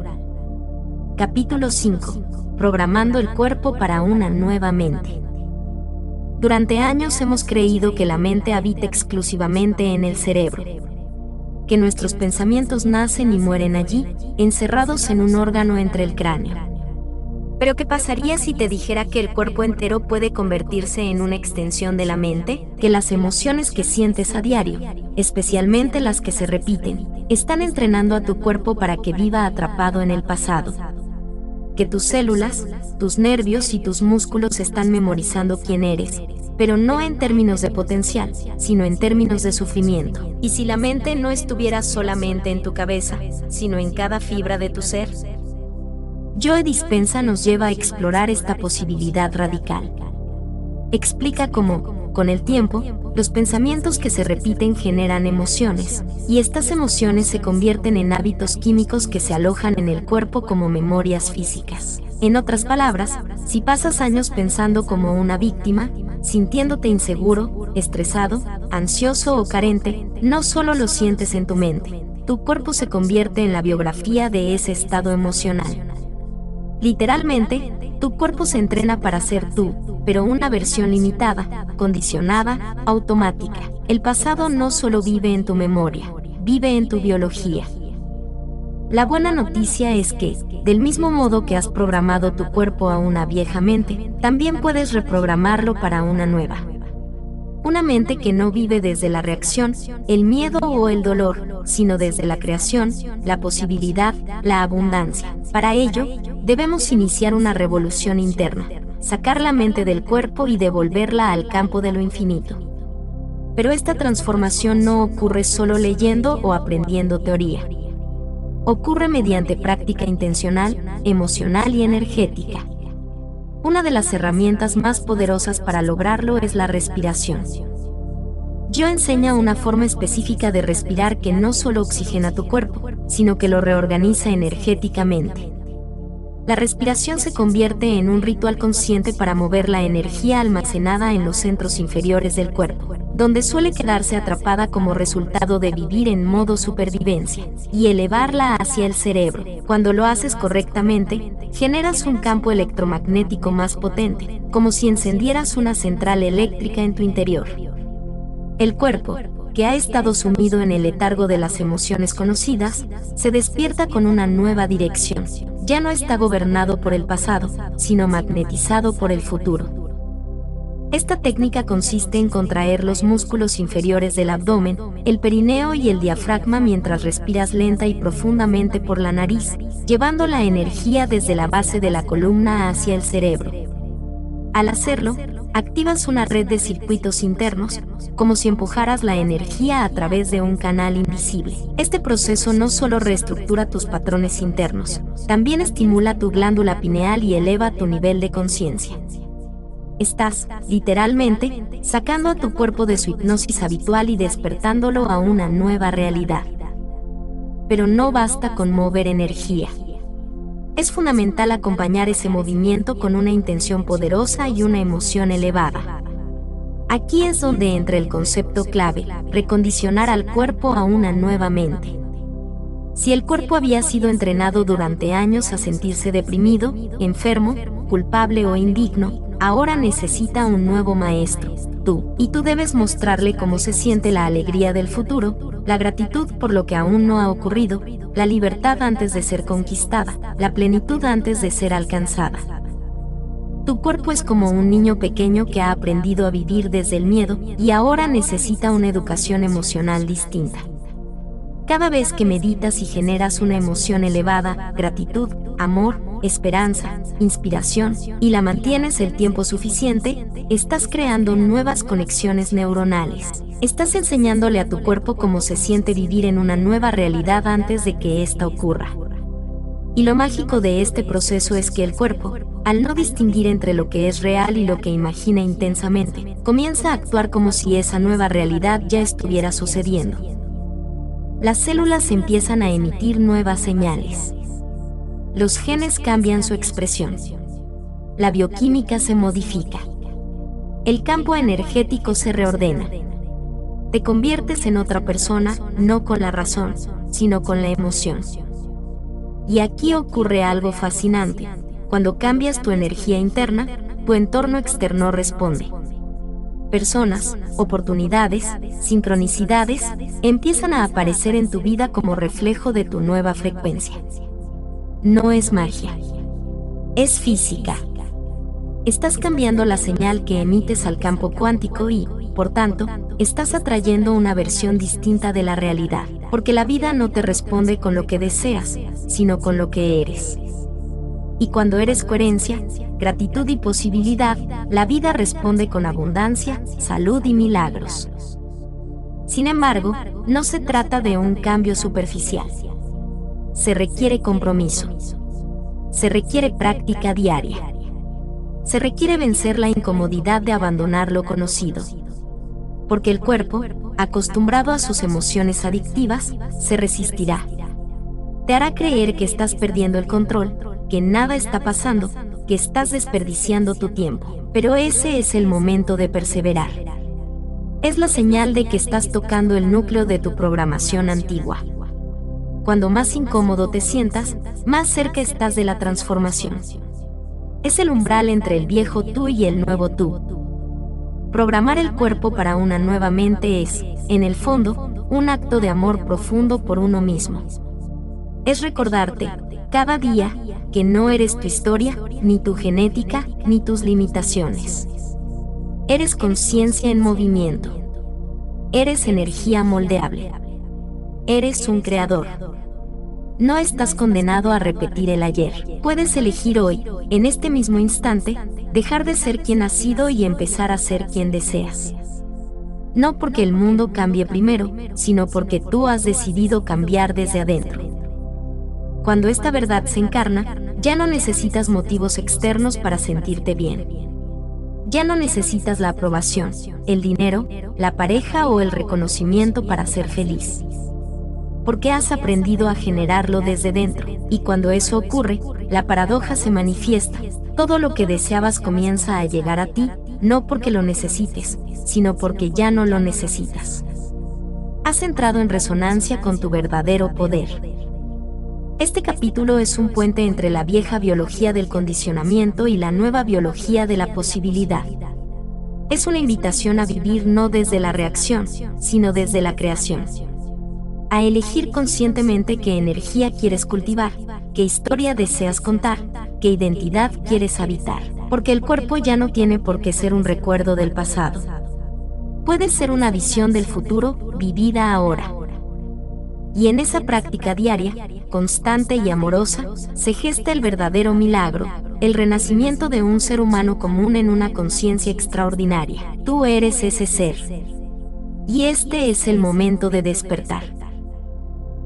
Capítulo 5. Programando el cuerpo para una nueva mente. Durante años hemos creído que la mente habita exclusivamente en el cerebro, que nuestros pensamientos nacen y mueren allí, encerrados en un órgano entre el cráneo. ¿Pero qué pasaría si te dijera que el cuerpo entero puede convertirse en una extensión de la mente? Que las emociones que sientes a diario, especialmente las que se repiten, están entrenando a tu cuerpo para que viva atrapado en el pasado. Que tus células, tus nervios y tus músculos están memorizando quién eres, pero no en términos de potencial, sino en términos de sufrimiento. ¿Y si la mente no estuviera solamente en tu cabeza, sino en cada fibra de tu ser? Joe Dispensa nos lleva a explorar esta posibilidad radical. Explica cómo, con el tiempo, los pensamientos que se repiten generan emociones, y estas emociones se convierten en hábitos químicos que se alojan en el cuerpo como memorias físicas. En otras palabras, si pasas años pensando como una víctima, sintiéndote inseguro, estresado, ansioso o carente, no solo lo sientes en tu mente, tu cuerpo se convierte en la biografía de ese estado emocional. Literalmente, tu cuerpo se entrena para ser tú, pero una versión limitada, condicionada, automática. El pasado no solo vive en tu memoria, vive en tu biología. La buena noticia es que, del mismo modo que has programado tu cuerpo a una vieja mente, también puedes reprogramarlo para una nueva. Una mente que no vive desde la reacción, el miedo o el dolor, sino desde la creación, la posibilidad, la abundancia. Para ello, debemos iniciar una revolución interna, sacar la mente del cuerpo y devolverla al campo de lo infinito. Pero esta transformación no ocurre solo leyendo o aprendiendo teoría. Ocurre mediante práctica intencional, emocional y energética. Una de las herramientas más poderosas para lograrlo es la respiración. Yo enseño una forma específica de respirar que no solo oxigena tu cuerpo, sino que lo reorganiza energéticamente. La respiración se convierte en un ritual consciente para mover la energía almacenada en los centros inferiores del cuerpo, donde suele quedarse atrapada como resultado de vivir en modo supervivencia, y elevarla hacia el cerebro. Cuando lo haces correctamente, generas un campo electromagnético más potente, como si encendieras una central eléctrica en tu interior. El cuerpo, que ha estado sumido en el letargo de las emociones conocidas, se despierta con una nueva dirección. Ya no está gobernado por el pasado, sino magnetizado por el futuro. Esta técnica consiste en contraer los músculos inferiores del abdomen, el perineo y el diafragma mientras respiras lenta y profundamente por la nariz, llevando la energía desde la base de la columna hacia el cerebro. Al hacerlo, activas una red de circuitos internos, como si empujaras la energía a través de un canal invisible. Este proceso no solo reestructura tus patrones internos, también estimula tu glándula pineal y eleva tu nivel de conciencia. Estás, literalmente, sacando a tu cuerpo de su hipnosis habitual y despertándolo a una nueva realidad. Pero no basta con mover energía. Es fundamental acompañar ese movimiento con una intención poderosa y una emoción elevada. Aquí es donde entra el concepto clave, recondicionar al cuerpo a una nueva mente. Si el cuerpo había sido entrenado durante años a sentirse deprimido, enfermo, culpable o indigno, ahora necesita un nuevo maestro, tú, y tú debes mostrarle cómo se siente la alegría del futuro, la gratitud por lo que aún no ha ocurrido, la libertad antes de ser conquistada, la plenitud antes de ser alcanzada. Tu cuerpo es como un niño pequeño que ha aprendido a vivir desde el miedo y ahora necesita una educación emocional distinta. Cada vez que meditas y generas una emoción elevada, gratitud, amor, esperanza, inspiración, y la mantienes el tiempo suficiente, estás creando nuevas conexiones neuronales. Estás enseñándole a tu cuerpo cómo se siente vivir en una nueva realidad antes de que ésta ocurra. Y lo mágico de este proceso es que el cuerpo, al no distinguir entre lo que es real y lo que imagina intensamente, comienza a actuar como si esa nueva realidad ya estuviera sucediendo. Las células empiezan a emitir nuevas señales. Los genes cambian su expresión. La bioquímica se modifica. El campo energético se reordena. Te conviertes en otra persona, no con la razón, sino con la emoción. Y aquí ocurre algo fascinante. Cuando cambias tu energía interna, tu entorno externo responde. Personas, oportunidades, sincronicidades, empiezan a aparecer en tu vida como reflejo de tu nueva frecuencia. No es magia. Es física. Estás cambiando la señal que emites al campo cuántico y, por tanto, estás atrayendo una versión distinta de la realidad, porque la vida no te responde con lo que deseas, sino con lo que eres. Y cuando eres coherencia, gratitud y posibilidad, la vida responde con abundancia, salud y milagros. Sin embargo, no se trata de un cambio superficial. Se requiere compromiso. Se requiere práctica diaria. Se requiere vencer la incomodidad de abandonar lo conocido. Porque el cuerpo, acostumbrado a sus emociones adictivas, se resistirá. Te hará creer que estás perdiendo el control, que nada está pasando, que estás desperdiciando tu tiempo. Pero ese es el momento de perseverar. Es la señal de que estás tocando el núcleo de tu programación antigua. Cuando más incómodo te sientas, más cerca estás de la transformación. Es el umbral entre el viejo tú y el nuevo tú. Programar el cuerpo para una nueva mente es, en el fondo, un acto de amor profundo por uno mismo. es recordarte, cada día, que no eres tu historia, ni tu genética, ni tus limitaciones. Eres conciencia en movimiento. Eres energía moldeable. Eres un creador. No estás condenado a repetir el ayer. Puedes elegir hoy, en este mismo instante, dejar de ser quien has sido y empezar a ser quien deseas. No porque el mundo cambie primero, sino porque tú has decidido cambiar desde adentro. Cuando esta verdad se encarna, ya no necesitas motivos externos para sentirte bien. Ya no necesitas la aprobación, el dinero, la pareja o el reconocimiento para ser feliz. Porque has aprendido a generarlo desde dentro, y cuando eso ocurre, la paradoja se manifiesta. Todo lo que deseabas comienza a llegar a ti, no porque lo necesites, sino porque ya no lo necesitas. Has entrado en resonancia con tu verdadero poder. Este capítulo es un puente entre la vieja biología del condicionamiento y la nueva biología de la posibilidad. Es una invitación a vivir no desde la reacción, sino desde la creación. A elegir conscientemente qué energía quieres cultivar, qué historia deseas contar, qué identidad quieres habitar. Porque el cuerpo ya no tiene por qué ser un recuerdo del pasado. Puede ser una visión del futuro, vivida ahora. Y en esa práctica diaria, constante y amorosa, se gesta el verdadero milagro, el renacimiento de un ser humano común en una conciencia extraordinaria. Tú eres ese ser. Y este es el momento de despertar.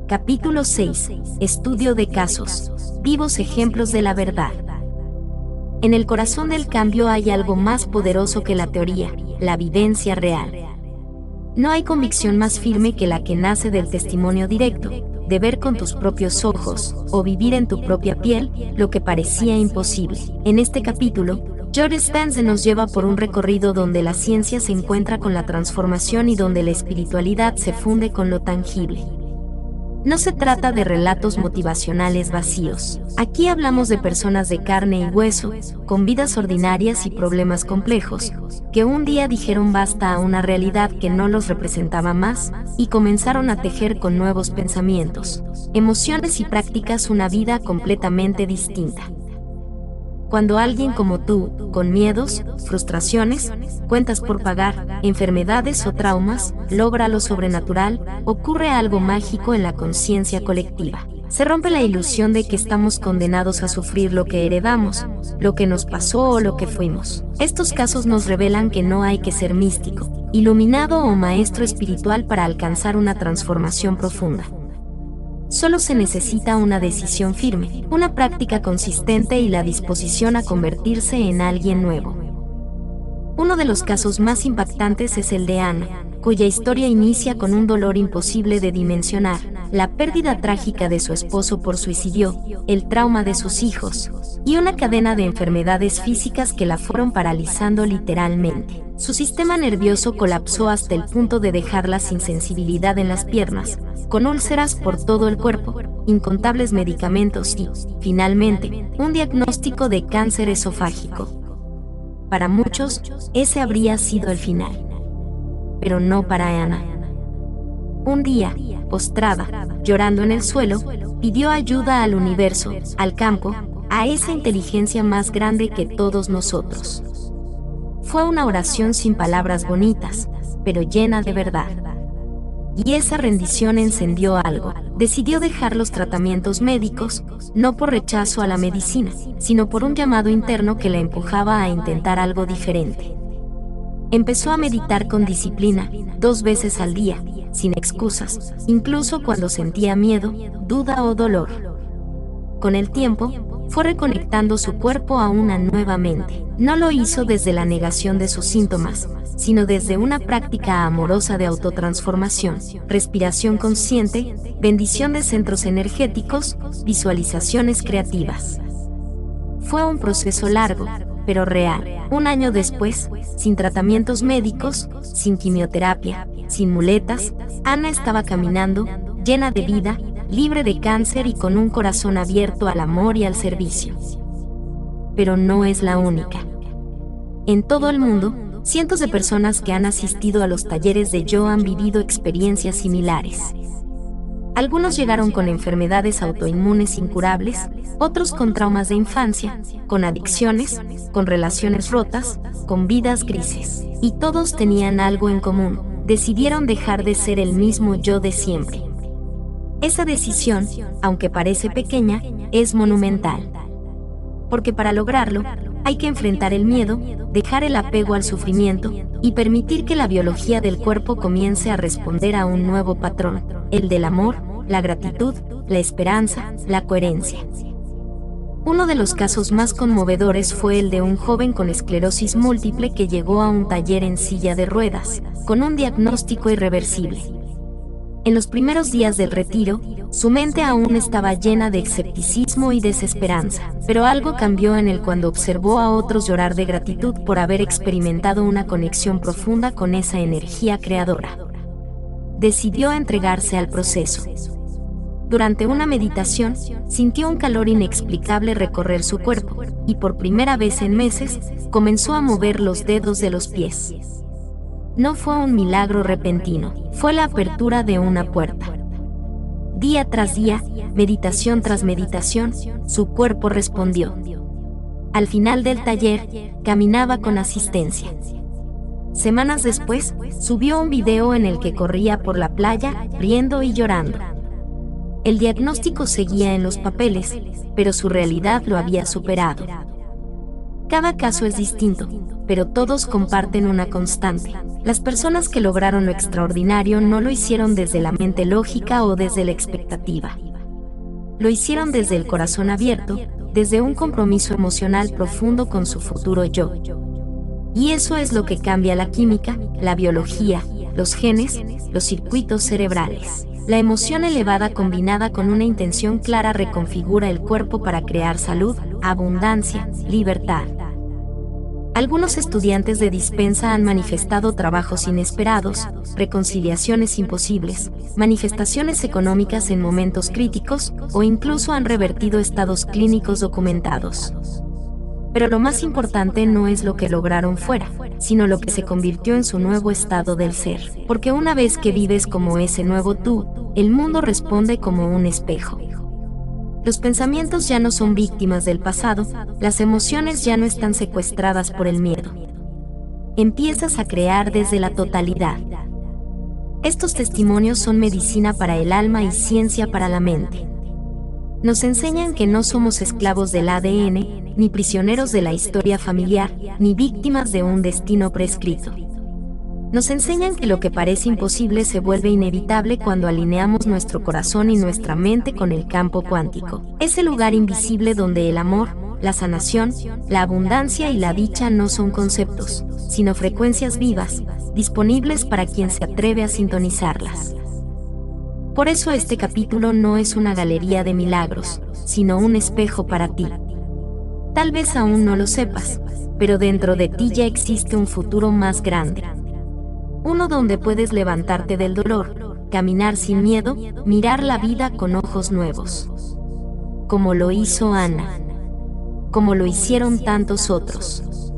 Capítulo 6. Estudio de casos. Vivos ejemplos de la verdad. En el corazón del cambio hay algo más poderoso que la teoría, la vivencia real. No hay convicción más firme que la que nace del testimonio directo, de ver con tus propios ojos, o vivir en tu propia piel, lo que parecía imposible. En este capítulo, George Stanze nos lleva por un recorrido donde la ciencia se encuentra con la transformación y donde la espiritualidad se funde con lo tangible. No se trata de relatos motivacionales vacíos. Aquí hablamos de personas de carne y hueso, con vidas ordinarias y problemas complejos, que un día dijeron basta a una realidad que no los representaba más, y comenzaron a tejer con nuevos pensamientos, emociones y prácticas una vida completamente distinta. Cuando alguien como tú, con miedos, frustraciones, cuentas por pagar, enfermedades o traumas, logra lo sobrenatural, ocurre algo mágico en la conciencia colectiva. Se rompe la ilusión de que estamos condenados a sufrir lo que heredamos, lo que nos pasó o lo que fuimos. Estos casos nos revelan que no hay que ser místico, iluminado o maestro espiritual para alcanzar una transformación profunda. Solo se necesita una decisión firme, una práctica consistente y la disposición a convertirse en alguien nuevo. Uno de los casos más impactantes es el de Ana, cuya historia inicia con un dolor imposible de dimensionar, la pérdida trágica de su esposo por suicidio, el trauma de sus hijos, y una cadena de enfermedades físicas que la fueron paralizando literalmente. Su sistema nervioso colapsó hasta el punto de dejarla sin sensibilidad en las piernas, con úlceras por todo el cuerpo, incontables medicamentos y, finalmente, un diagnóstico de cáncer esofágico. Para muchos, ese habría sido el final. Pero no para Ana. Un día, postrada, llorando en el suelo, pidió ayuda al universo, al campo, a esa inteligencia más grande que todos nosotros. Fue una oración sin palabras bonitas, pero llena de verdad. Y esa rendición encendió algo. Decidió dejar los tratamientos médicos, no por rechazo a la medicina, sino por un llamado interno que la empujaba a intentar algo diferente. Empezó a meditar con disciplina, 2 veces al día, sin excusas, incluso cuando sentía miedo, duda o dolor. Con el tiempo, fue reconectando su cuerpo a una nueva mente. No lo hizo desde la negación de sus síntomas, sino desde una práctica amorosa de autotransformación, respiración consciente, bendición de centros energéticos, visualizaciones creativas. Fue un proceso largo, pero real. 1 año después, sin tratamientos médicos, sin quimioterapia, sin muletas, Ana estaba caminando, llena de vida, libre de cáncer y con un corazón abierto al amor y al servicio. Pero no es la única. En todo el mundo, cientos de personas que han asistido a los talleres de Yo han vivido experiencias similares. Algunos llegaron con enfermedades autoinmunes incurables, otros con traumas de infancia, con adicciones, con relaciones rotas, con vidas grises. Y todos tenían algo en común: decidieron dejar de ser el mismo yo de siempre. Esa decisión, aunque parece pequeña, es monumental. Porque para lograrlo, hay que enfrentar el miedo, dejar el apego al sufrimiento y permitir que la biología del cuerpo comience a responder a un nuevo patrón, el del amor, la gratitud, la esperanza, la coherencia. Uno de los casos más conmovedores fue el de un joven con esclerosis múltiple que llegó a un taller en silla de ruedas, con un diagnóstico irreversible. En los primeros días del retiro, su mente aún estaba llena de escepticismo y desesperanza, pero algo cambió en él cuando observó a otros llorar de gratitud por haber experimentado una conexión profunda con esa energía creadora. Decidió entregarse al proceso. Durante una meditación, sintió un calor inexplicable recorrer su cuerpo, y por primera vez en meses, comenzó a mover los dedos de los pies. No fue un milagro repentino, fue la apertura de una puerta. Día tras día, meditación tras meditación, su cuerpo respondió. Al final del taller, caminaba con asistencia. Semanas después, subió un video en el que corría por la playa, riendo y llorando. El diagnóstico seguía en los papeles, pero su realidad lo había superado. Cada caso es distinto, pero todos comparten una constante. Las personas que lograron lo extraordinario no lo hicieron desde la mente lógica o desde la expectativa. Lo hicieron desde el corazón abierto, desde un compromiso emocional profundo con su futuro yo. Y eso es lo que cambia la química, la biología, los genes, los circuitos cerebrales. La emoción elevada combinada con una intención clara reconfigura el cuerpo para crear salud, abundancia, libertad. Algunos estudiantes de Dispensa han manifestado trabajos inesperados, reconciliaciones imposibles, manifestaciones económicas en momentos críticos, o incluso han revertido estados clínicos documentados. Pero lo más importante no es lo que lograron fuera, sino lo que se convirtió en su nuevo estado del ser. Porque una vez que vives como ese nuevo tú, el mundo responde como un espejo. Los pensamientos ya no son víctimas del pasado, las emociones ya no están secuestradas por el miedo. Empiezas a crear desde la totalidad. Estos testimonios son medicina para el alma y ciencia para la mente. Nos enseñan que no somos esclavos del ADN, ni prisioneros de la historia familiar, ni víctimas de un destino prescrito. Nos enseñan que lo que parece imposible se vuelve inevitable cuando alineamos nuestro corazón y nuestra mente con el campo cuántico, ese lugar invisible donde el amor, la sanación, la abundancia y la dicha no son conceptos, sino frecuencias vivas, disponibles para quien se atreve a sintonizarlas. Por eso este capítulo no es una galería de milagros, sino un espejo para ti. Tal vez aún no lo sepas, pero dentro de ti ya existe un futuro más grande. Uno donde puedes levantarte del dolor, caminar sin miedo, mirar la vida con ojos nuevos. Como lo hizo Ana. Como lo hicieron tantos otros.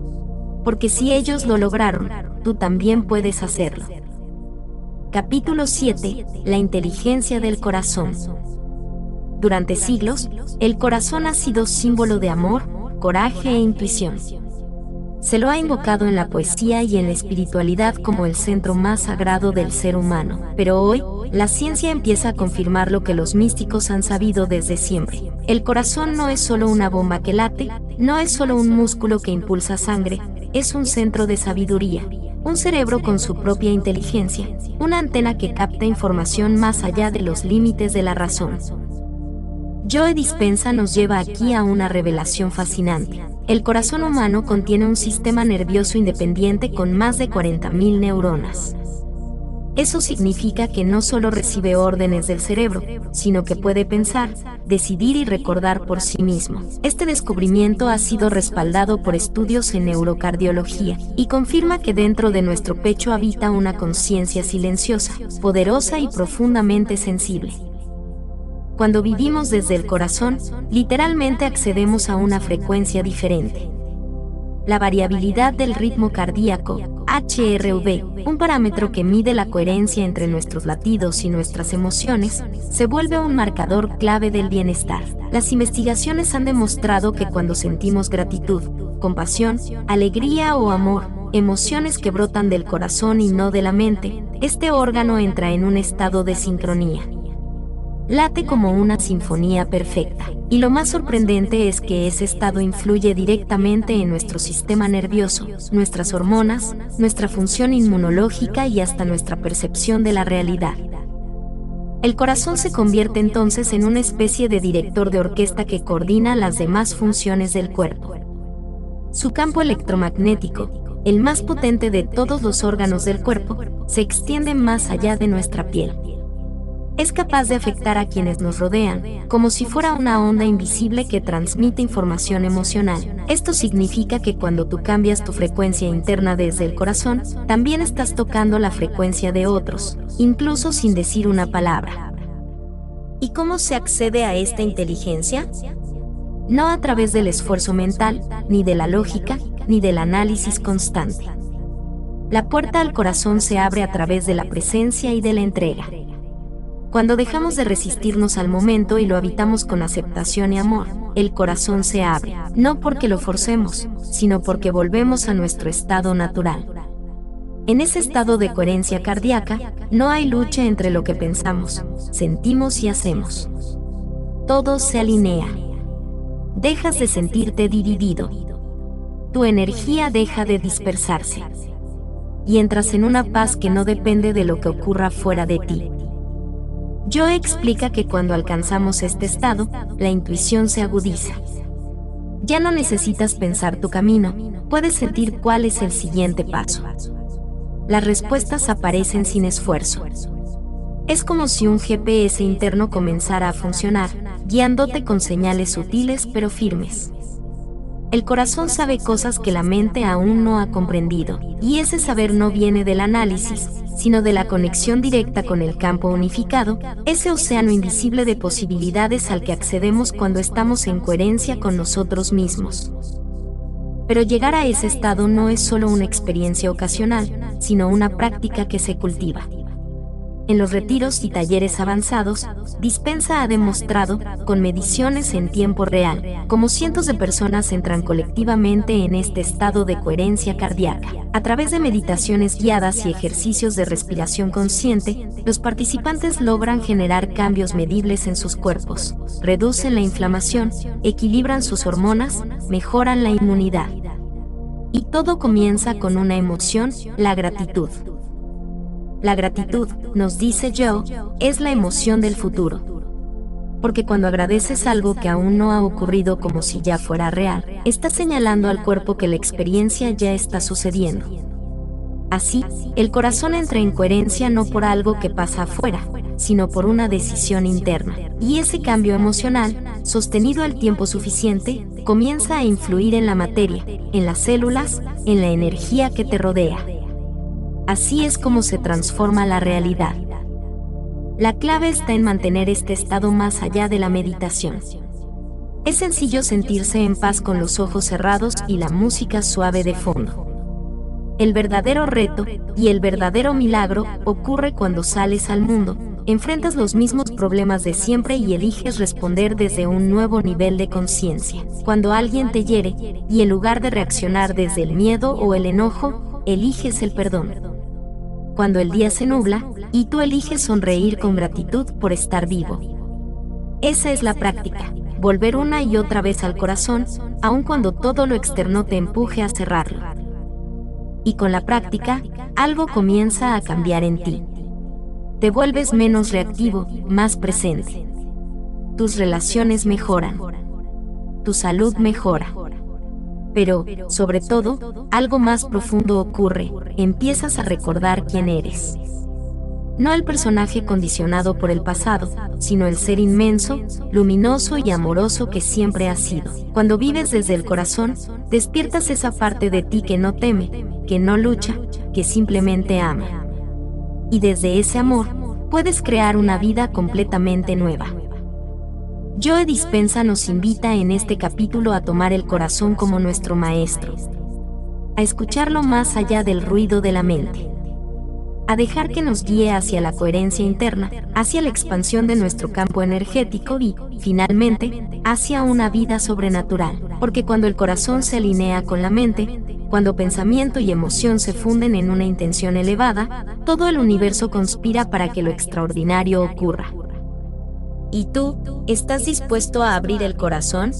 Porque si ellos lo lograron, tú también puedes hacerlo. Capítulo 7. La inteligencia del corazón. Durante siglos, el corazón ha sido símbolo de amor, coraje e intuición. Se lo ha invocado en la poesía y en la espiritualidad como el centro más sagrado del ser humano. Pero hoy, la ciencia empieza a confirmar lo que los místicos han sabido desde siempre. El corazón no es solo una bomba que late, no es solo un músculo que impulsa sangre, es un centro de sabiduría. Un cerebro con su propia inteligencia, una antena que capta información más allá de los límites de la razón. Joe Dispensa nos lleva aquí a una revelación fascinante. El corazón humano contiene un sistema nervioso independiente con más de 40.000 neuronas. Eso significa que no solo recibe órdenes del cerebro, sino que puede pensar, decidir y recordar por sí mismo. Este descubrimiento ha sido respaldado por estudios en neurocardiología y confirma que dentro de nuestro pecho habita una conciencia silenciosa, poderosa y profundamente sensible. Cuando vivimos desde el corazón, literalmente accedemos a una frecuencia diferente. La variabilidad del ritmo cardíaco, HRV, un parámetro que mide la coherencia entre nuestros latidos y nuestras emociones, se vuelve un marcador clave del bienestar. Las investigaciones han demostrado que cuando sentimos gratitud, compasión, alegría o amor, emociones que brotan del corazón y no de la mente, este órgano entra en un estado de sincronía. Late como una sinfonía perfecta. Y lo más sorprendente es que ese estado influye directamente en nuestro sistema nervioso, nuestras hormonas, nuestra función inmunológica y hasta nuestra percepción de la realidad. El corazón se convierte entonces en una especie de director de orquesta que coordina las demás funciones del cuerpo. Su campo electromagnético, el más potente de todos los órganos del cuerpo, se extiende más allá de nuestra piel. Es capaz de afectar a quienes nos rodean, como si fuera una onda invisible que transmite información emocional. Esto significa que cuando tú cambias tu frecuencia interna desde el corazón, también estás tocando la frecuencia de otros, incluso sin decir una palabra. ¿Y cómo se accede a esta inteligencia? No a través del esfuerzo mental, ni de la lógica, ni del análisis constante. La puerta al corazón se abre a través de la presencia y de la entrega. Cuando dejamos de resistirnos al momento y lo habitamos con aceptación y amor, el corazón se abre, no porque lo forcemos, sino porque volvemos a nuestro estado natural. En ese estado de coherencia cardíaca, no hay lucha entre lo que pensamos, sentimos y hacemos. Todo se alinea. Dejas de sentirte dividido. Tu energía deja de dispersarse. Y entras en una paz que no depende de lo que ocurra fuera de ti. Joe explica que cuando alcanzamos este estado, la intuición se agudiza. Ya no necesitas pensar tu camino, puedes sentir cuál es el siguiente paso. Las respuestas aparecen sin esfuerzo. Es como si un GPS interno comenzara a funcionar, guiándote con señales sutiles pero firmes. El corazón sabe cosas que la mente aún no ha comprendido, y ese saber no viene del análisis, sino de la conexión directa con el campo unificado, ese océano invisible de posibilidades al que accedemos cuando estamos en coherencia con nosotros mismos. Pero llegar a ese estado no es solo una experiencia ocasional, sino una práctica que se cultiva. En los retiros y talleres avanzados, Dispensa ha demostrado, con mediciones en tiempo real, cómo cientos de personas entran colectivamente en este estado de coherencia cardíaca. A través de meditaciones guiadas y ejercicios de respiración consciente, los participantes logran generar cambios medibles en sus cuerpos, reducen la inflamación, equilibran sus hormonas, mejoran la inmunidad. Y todo comienza con una emoción, la gratitud. La gratitud, nos dice Joe, es la emoción del futuro. Porque cuando agradeces algo que aún no ha ocurrido como si ya fuera real, estás señalando al cuerpo que la experiencia ya está sucediendo. Así, el corazón entra en coherencia no por algo que pasa afuera, sino por una decisión interna. Y ese cambio emocional, sostenido al tiempo suficiente, comienza a influir en la materia, en las células, en la energía que te rodea. Así es como se transforma la realidad. La clave está en mantener este estado más allá de la meditación. Es sencillo sentirse en paz con los ojos cerrados y la música suave de fondo. El verdadero reto y el verdadero milagro ocurre cuando sales al mundo, enfrentas los mismos problemas de siempre y eliges responder desde un nuevo nivel de conciencia. Cuando alguien te hiere, y en lugar de reaccionar desde el miedo o el enojo, eliges el perdón. Cuando el día se nubla, y tú eliges sonreír con gratitud por estar vivo. Esa es la práctica, volver una y otra vez al corazón, aun cuando todo lo externo te empuje a cerrarlo. Y con la práctica, algo comienza a cambiar en ti. Te vuelves menos reactivo, más presente. Tus relaciones mejoran. Tu salud mejora. Pero, sobre todo, algo más profundo ocurre, empiezas a recordar quién eres. No el personaje condicionado por el pasado, sino el ser inmenso, luminoso y amoroso que siempre has sido. Cuando vives desde el corazón, despiertas esa parte de ti que no teme, que no lucha, que simplemente ama. Y desde ese amor, puedes crear una vida completamente nueva. Joe Dispensa nos invita en este capítulo a tomar el corazón como nuestro maestro. a escucharlo más allá del ruido de la mente, a dejar que nos guíe hacia la coherencia interna, hacia la expansión de nuestro campo energético y, finalmente, hacia una vida sobrenatural. Porque cuando el corazón se alinea con la mente, cuando pensamiento y emoción se funden en una intención elevada, todo el universo conspira para que lo extraordinario ocurra. ¿Y tú, estás dispuesto a abrir el corazón?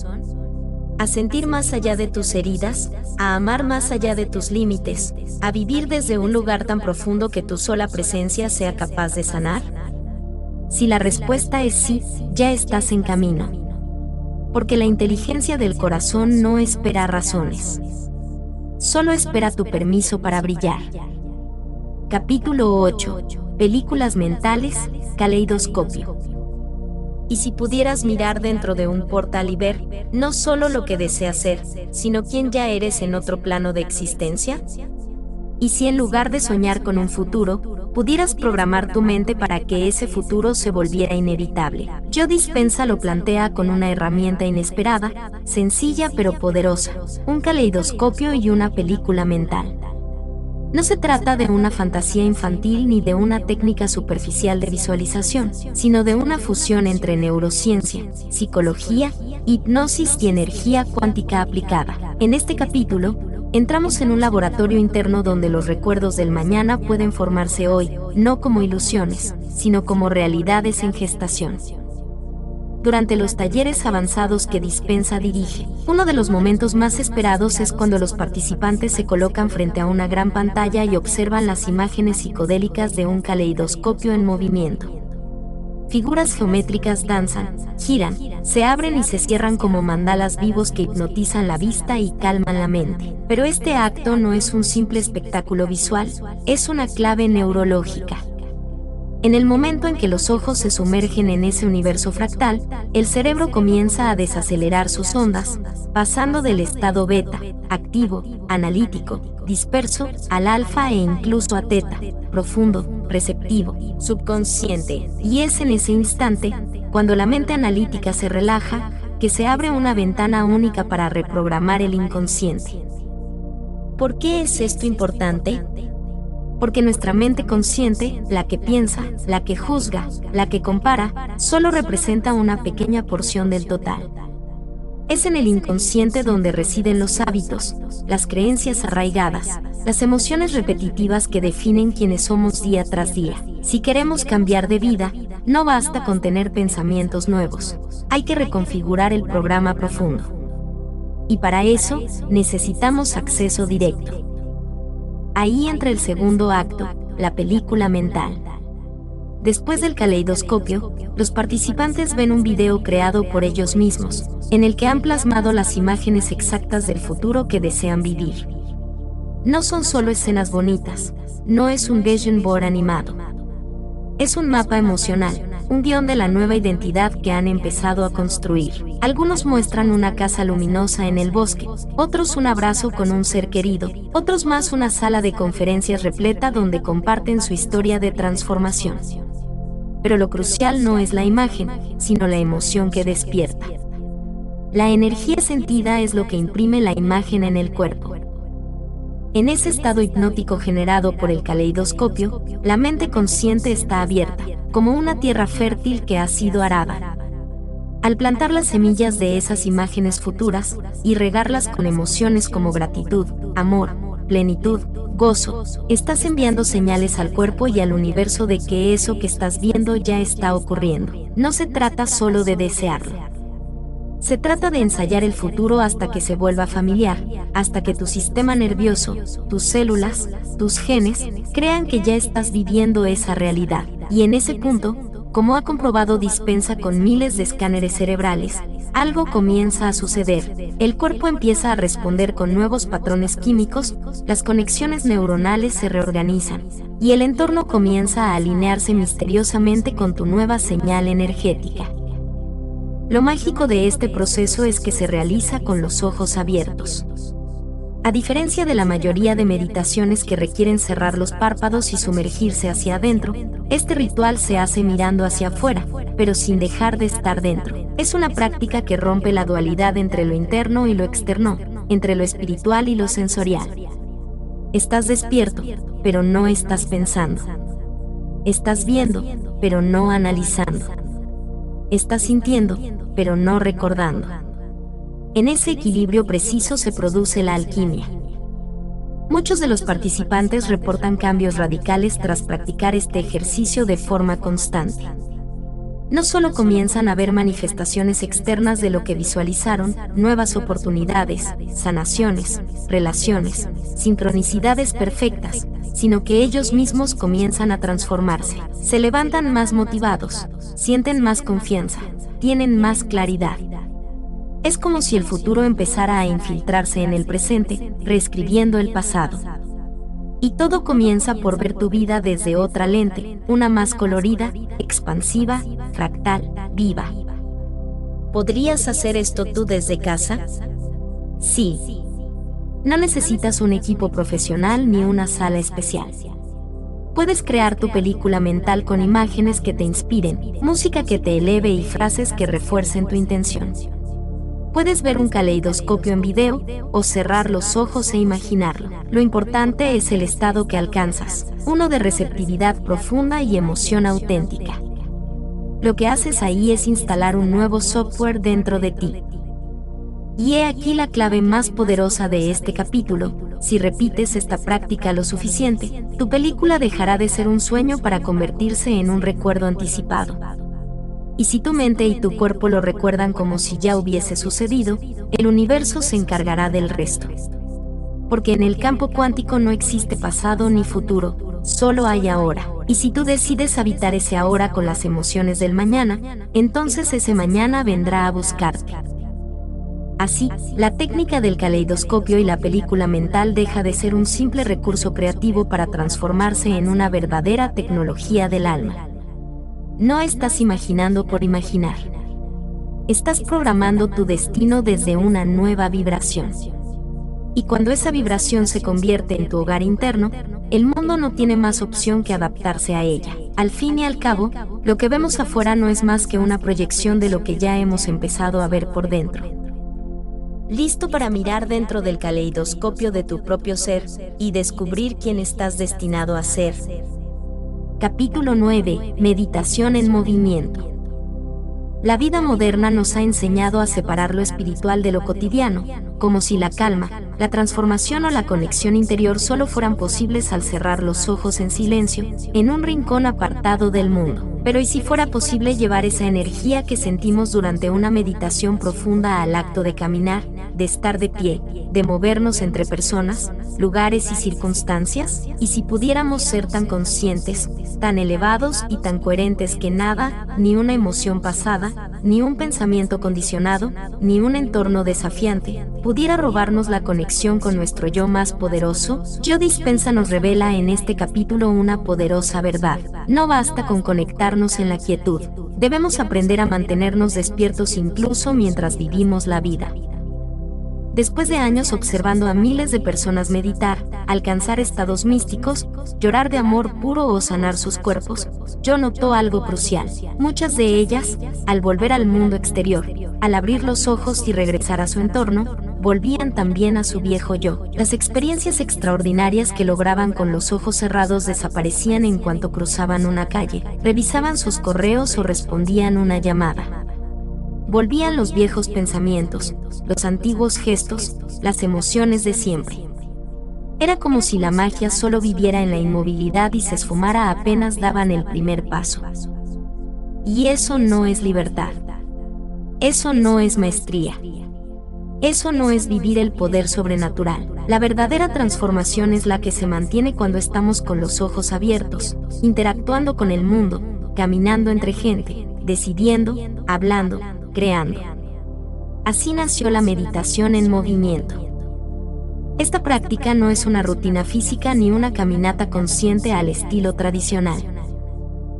A sentir más allá de tus heridas, a amar más allá de tus límites, a vivir desde un lugar tan profundo que tu sola presencia sea capaz de sanar? Si la respuesta es sí, ya estás en camino. Porque la inteligencia del corazón no espera razones. Solo espera tu permiso para brillar. Capítulo 8. Películas mentales, caleidoscopio. Y si pudieras mirar dentro de un portal y ver, no solo lo que deseas ser, sino quién ya eres en otro plano de existencia? Y si en lugar de soñar con un futuro, pudieras programar tu mente para que ese futuro se volviera inevitable. Joe Dispenza lo plantea con una herramienta inesperada, sencilla pero poderosa, un caleidoscopio y una película mental. No se trata de una fantasía infantil ni de una técnica superficial de visualización, sino de una fusión entre neurociencia, psicología, hipnosis y energía cuántica aplicada. En este capítulo, entramos en un laboratorio interno donde los recuerdos del mañana pueden formarse hoy, no como ilusiones, sino como realidades en gestación. Durante los talleres avanzados que Dispenza dirige, uno de los momentos más esperados es cuando los participantes se colocan frente a una gran pantalla y observan las imágenes psicodélicas de un caleidoscopio en movimiento. Figuras geométricas danzan, giran, se abren y se cierran como mandalas vivos que hipnotizan la vista y calman la mente. Pero este acto no es un simple espectáculo visual, es una clave neurológica. En el momento en que los ojos se sumergen en ese universo fractal, el cerebro comienza a desacelerar sus ondas, pasando del estado beta, activo, analítico, disperso, al alfa e incluso a teta, profundo, receptivo, subconsciente. Y es en ese instante, cuando la mente analítica se relaja, que se abre una ventana única para reprogramar el inconsciente. ¿Por qué es esto importante? Porque nuestra mente consciente, la que piensa, la que juzga, la que compara, solo representa una pequeña porción del total. Es en el inconsciente donde residen los hábitos, las creencias arraigadas, las emociones repetitivas que definen quiénes somos día tras día. Si queremos cambiar de vida, no basta con tener pensamientos nuevos, hay que reconfigurar el programa profundo. Y para eso, necesitamos acceso directo. Ahí entra el segundo acto, la película mental. Después del caleidoscopio, los participantes ven un video creado por ellos mismos, en el que han plasmado las imágenes exactas del futuro que desean vivir. No son solo escenas bonitas, no es un vision board animado. Es un mapa emocional, un guión de la nueva identidad que han empezado a construir. Algunos muestran una casa luminosa en el bosque, otros un abrazo con un ser querido, otros más una sala de conferencias repleta donde comparten su historia de transformación. Pero lo crucial no es la imagen, sino la emoción que despierta. La energía sentida es lo que imprime la imagen en el cuerpo. En ese estado hipnótico generado por el caleidoscopio, la mente consciente está abierta, como una tierra fértil que ha sido arada. Al plantar las semillas de esas imágenes futuras y regarlas con emociones como gratitud, amor, plenitud, gozo, estás enviando señales al cuerpo y al universo de que eso que estás viendo ya está ocurriendo. No se trata solo de desearlo. Se trata de ensayar el futuro hasta que se vuelva familiar, hasta que tu sistema nervioso, tus células, tus genes, crean que ya estás viviendo esa realidad. Y en ese punto, como ha comprobado Dispenza con miles de escáneres cerebrales, algo comienza a suceder. El cuerpo empieza a responder con nuevos patrones químicos, las conexiones neuronales se reorganizan, y el entorno comienza a alinearse misteriosamente con tu nueva señal energética. Lo mágico de este proceso es que se realiza con los ojos abiertos. A diferencia de la mayoría de meditaciones que requieren cerrar los párpados y sumergirse hacia adentro, este ritual se hace mirando hacia afuera, pero sin dejar de estar dentro. Es una práctica que rompe la dualidad entre lo interno y lo externo, entre lo espiritual y lo sensorial. Estás despierto, pero no estás pensando. Estás viendo, pero no analizando. Estás sintiendo, pero no recordando. En ese equilibrio preciso se produce la alquimia. Muchos de los participantes reportan cambios radicales tras practicar este ejercicio de forma constante. No solo comienzan a ver manifestaciones externas de lo que visualizaron, nuevas oportunidades, sanaciones, relaciones, sincronicidades perfectas, sino que ellos mismos comienzan a transformarse. Se levantan más motivados, sienten más confianza, tienen más claridad. Es como si el futuro empezara a infiltrarse en el presente, reescribiendo el pasado. Y todo comienza por ver tu vida desde otra lente, una más colorida, expansiva, fractal, viva. ¿Podrías hacer esto tú desde casa? Sí. No necesitas un equipo profesional ni una sala especial. Puedes crear tu película mental con imágenes que te inspiren, música que te eleve y frases que refuercen tu intención. Puedes ver un caleidoscopio en video o cerrar los ojos e imaginarlo. Lo importante es el estado que alcanzas, uno de receptividad profunda y emoción auténtica. Lo que haces ahí es instalar un nuevo software dentro de ti. Y he aquí la clave más poderosa de este capítulo: si repites esta práctica lo suficiente, tu película dejará de ser un sueño para convertirse en un recuerdo anticipado. Y si tu mente y tu cuerpo lo recuerdan como si ya hubiese sucedido, el universo se encargará del resto. Porque en el campo cuántico no existe pasado ni futuro, solo hay ahora. Y si tú decides habitar ese ahora con las emociones del mañana, entonces ese mañana vendrá a buscarte. Así, la técnica del caleidoscopio y la película mental deja de ser un simple recurso creativo para transformarse en una verdadera tecnología del alma. No estás imaginando por imaginar. Estás programando tu destino desde una nueva vibración. Y cuando esa vibración se convierte en tu hogar interno, el mundo no tiene más opción que adaptarse a ella. Al fin y al cabo, lo que vemos afuera no es más que una proyección de lo que ya hemos empezado a ver por dentro. ¿Listo para mirar dentro del caleidoscopio de tu propio ser y descubrir quién estás destinado a ser? Capítulo 9. Meditación en movimiento. La vida moderna nos ha enseñado a separar lo espiritual de lo cotidiano, como si la calma, la transformación o la conexión interior solo fueran posibles al cerrar los ojos en silencio, en un rincón apartado del mundo. Pero ¿y si fuera posible llevar esa energía que sentimos durante una meditación profunda al acto de caminar, de estar de pie, de movernos entre personas, lugares y circunstancias? ¿Y si pudiéramos ser tan conscientes, tan elevados y tan coherentes que nada, ni una emoción pasada, ni un pensamiento condicionado, ni un entorno desafiante, pudiera robarnos la conexión con nuestro yo más poderoso? Joe Dispenza nos revela en este capítulo una poderosa verdad. No basta con conectarnos en la quietud. Debemos aprender a mantenernos despiertos incluso mientras vivimos la vida. Después de años observando a miles de personas meditar, alcanzar estados místicos, llorar de amor puro o sanar sus cuerpos, Joe notó algo crucial. Muchas de ellas, al volver al mundo exterior, al abrir los ojos y regresar a su entorno, volvían también a su viejo yo. Las experiencias extraordinarias que lograban con los ojos cerrados desaparecían en cuanto cruzaban una calle, revisaban sus correos o respondían una llamada. Volvían los viejos pensamientos, los antiguos gestos, las emociones de siempre. Era como si la magia solo viviera en la inmovilidad y se esfumara apenas daban el primer paso. Y eso no es libertad. Eso no es maestría. Eso no es vivir el poder sobrenatural. La verdadera transformación es la que se mantiene cuando estamos con los ojos abiertos, interactuando con el mundo, caminando entre gente, decidiendo, hablando, creando. Así nació la meditación en movimiento. Esta práctica no es una rutina física ni una caminata consciente al estilo tradicional.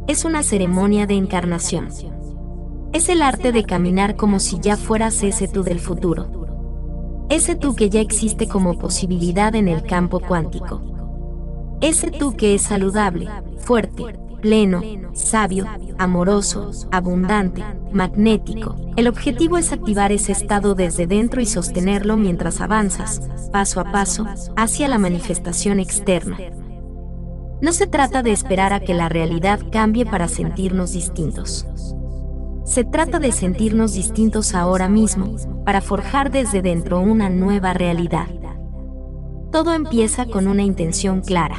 Es una ceremonia de encarnación. Es el arte de caminar como si ya fueras ese tú del futuro. Ese tú que ya existe como posibilidad en el campo cuántico. Ese tú que es saludable, fuerte, pleno, sabio, amoroso, abundante, magnético. El objetivo es activar ese estado desde dentro y sostenerlo mientras avanzas, paso a paso, hacia la manifestación externa. No se trata de esperar a que la realidad cambie para sentirnos distintos. Se trata de sentirnos distintos ahora mismo, para forjar desde dentro una nueva realidad. Todo empieza con una intención clara.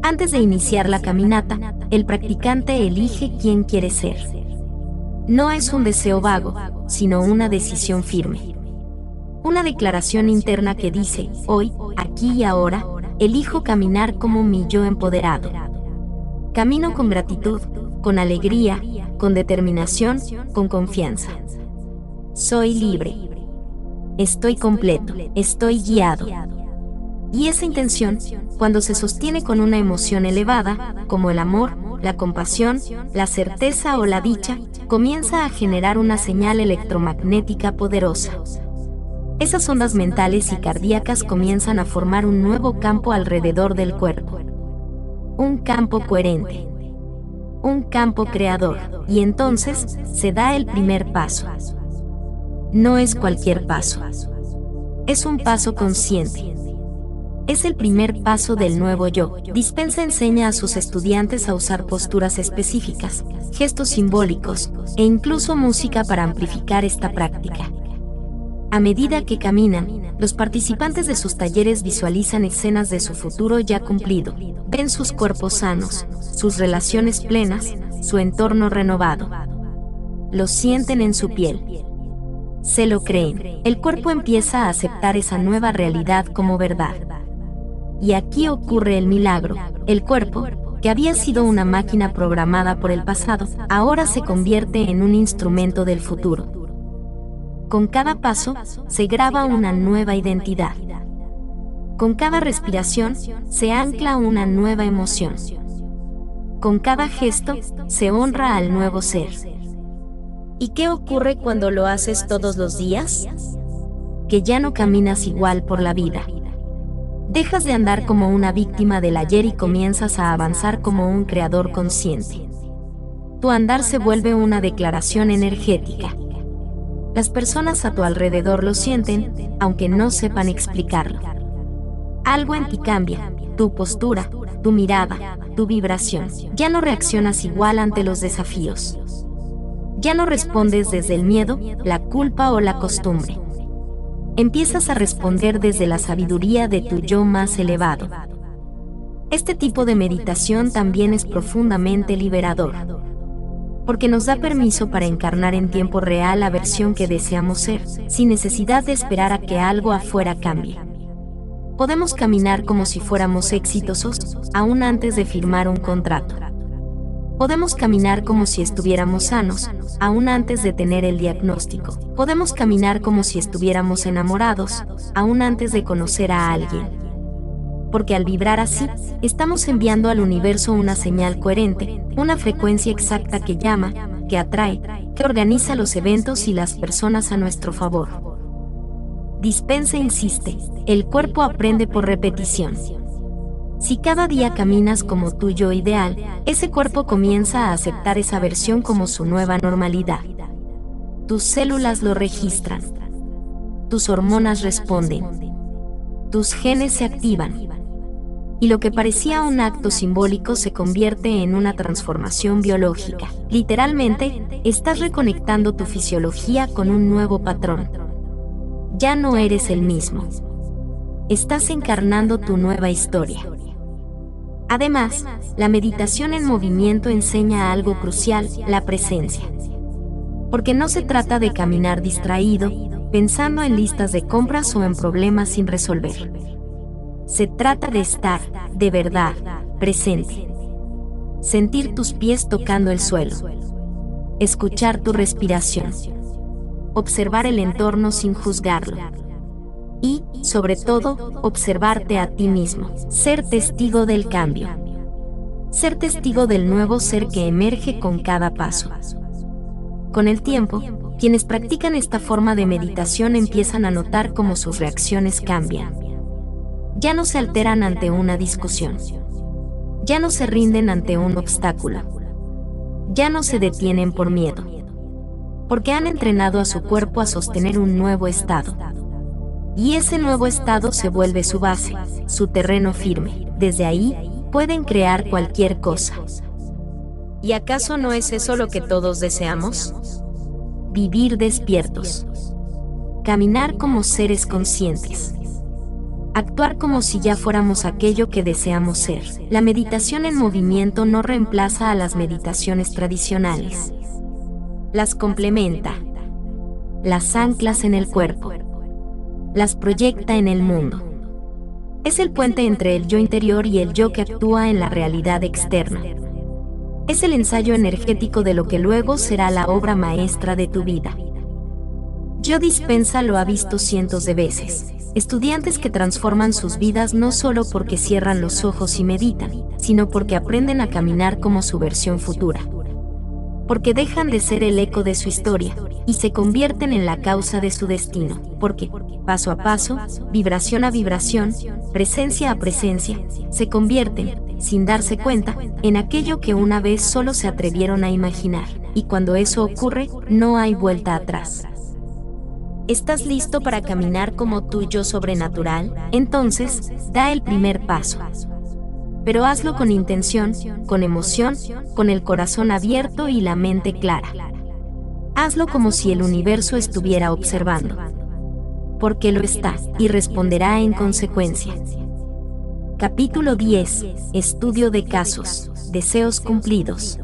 Antes de iniciar la caminata, el practicante elige quién quiere ser. No es un deseo vago, sino una decisión firme. Una declaración interna que dice, hoy, aquí y ahora, elijo caminar como mi yo empoderado. Camino con gratitud, con alegría, con determinación, con confianza. Soy libre. Estoy completo, estoy guiado. Y esa intención, cuando se sostiene con una emoción elevada, como el amor, la compasión, la certeza o la dicha, comienza a generar una señal electromagnética poderosa. Esas ondas mentales y cardíacas comienzan a formar un nuevo campo alrededor del cuerpo. Un campo coherente. Un campo creador. Y entonces, se da el primer paso. No es cualquier paso. Es un paso consciente. Es el primer paso del nuevo yo. Dispensa enseña a sus estudiantes a usar posturas específicas, gestos simbólicos, e incluso música para amplificar esta práctica. A medida que caminan, los participantes de sus talleres visualizan escenas de su futuro ya cumplido. Ven sus cuerpos sanos, sus relaciones plenas, su entorno renovado. Lo sienten en su piel. Se lo creen. El cuerpo empieza a aceptar esa nueva realidad como verdad. Y aquí ocurre el milagro. El cuerpo, que había sido una máquina programada por el pasado, ahora se convierte en un instrumento del futuro. Con cada paso, se graba una nueva identidad. Con cada respiración, se ancla una nueva emoción. Con cada gesto, se honra al nuevo ser. ¿Y qué ocurre cuando lo haces todos los días? Que ya no caminas igual por la vida. Dejas de andar como una víctima del ayer y comienzas a avanzar como un creador consciente. Tu andar se vuelve una declaración energética. Las personas a tu alrededor lo sienten, aunque no sepan explicarlo. Algo en ti cambia, tu postura, tu mirada, tu vibración. Ya no reaccionas igual ante los desafíos. Ya no respondes desde el miedo, la culpa o la costumbre. Empiezas a responder desde la sabiduría de tu yo más elevado. Este tipo de meditación también es profundamente liberador, porque nos da permiso para encarnar en tiempo real la versión que deseamos ser, sin necesidad de esperar a que algo afuera cambie. Podemos caminar como si fuéramos exitosos, aún antes de firmar un contrato. Podemos caminar como si estuviéramos sanos, aún antes de tener el diagnóstico. Podemos caminar como si estuviéramos enamorados, aún antes de conocer a alguien. Porque al vibrar así, estamos enviando al universo una señal coherente, una frecuencia exacta que llama, que atrae, que organiza los eventos y las personas a nuestro favor. Dispensa insiste, el cuerpo aprende por repetición. Si cada día caminas como tu yo ideal, ese cuerpo comienza a aceptar esa versión como su nueva normalidad. Tus células lo registran. Tus hormonas responden. Tus genes se activan. Y lo que parecía un acto simbólico se convierte en una transformación biológica. Literalmente, estás reconectando tu fisiología con un nuevo patrón. Ya no eres el mismo. Estás encarnando tu nueva historia. Además, la meditación en movimiento enseña algo crucial, la presencia. Porque no se trata de caminar distraído, pensando en listas de compras o en problemas sin resolver. Se trata de estar, de verdad, presente. Sentir tus pies tocando el suelo. Escuchar tu respiración. Observar el entorno sin juzgarlo. Y, sobre todo, observarte a ti mismo. Ser testigo del cambio. Ser testigo del nuevo ser que emerge con cada paso. Con el tiempo, quienes practican esta forma de meditación empiezan a notar cómo sus reacciones cambian. Ya no se alteran ante una discusión. Ya no se rinden ante un obstáculo. Ya no se detienen por miedo. Porque han entrenado a su cuerpo a sostener un nuevo estado. Y ese nuevo estado se vuelve su base, su terreno firme. Desde ahí, pueden crear cualquier cosa. ¿Y acaso no es eso lo que todos deseamos? Vivir despiertos. Caminar como seres conscientes. Actuar como si ya fuéramos aquello que deseamos ser. La meditación en movimiento no reemplaza a las meditaciones tradicionales. Las complementa. Las anclas en el cuerpo. Las proyecta en el mundo. Es el puente entre el yo interior y el yo que actúa en la realidad externa. Es el ensayo energético de lo que luego será la obra maestra de tu vida. Joe Dispenza lo ha visto cientos de veces. Estudiantes que transforman sus vidas no solo porque cierran los ojos y meditan, sino porque aprenden a caminar como su versión futura. Porque dejan de ser el eco de su historia y se convierten en la causa de su destino. Porque, paso a paso, vibración a vibración, presencia a presencia, se convierten, sin darse cuenta, en aquello que una vez solo se atrevieron a imaginar. Y cuando eso ocurre, no hay vuelta atrás. ¿Estás listo para caminar como tu yo sobrenatural? Entonces, da el primer paso. Pero hazlo con intención, con emoción, con el corazón abierto y la mente clara. Hazlo como si el universo estuviera observando. Porque lo está, y responderá en consecuencia. Capítulo 10. Estudio de casos. Deseos cumplidos.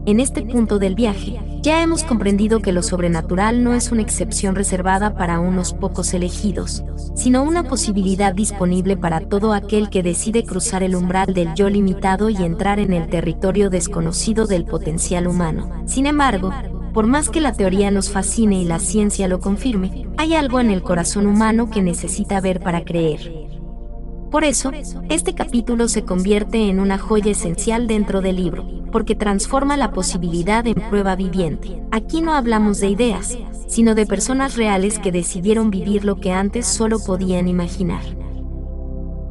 En este punto del viaje, ya hemos comprendido que lo sobrenatural no es una excepción reservada para unos pocos elegidos, sino una posibilidad disponible para todo aquel que decide cruzar el umbral del yo limitado y entrar en el territorio desconocido del potencial humano. Sin embargo, por más que la teoría nos fascine y la ciencia lo confirme, hay algo en el corazón humano que necesita ver para creer. Por eso, este capítulo se convierte en una joya esencial dentro del libro, porque transforma la posibilidad en prueba viviente. Aquí no hablamos de ideas, sino de personas reales que decidieron vivir lo que antes solo podían imaginar.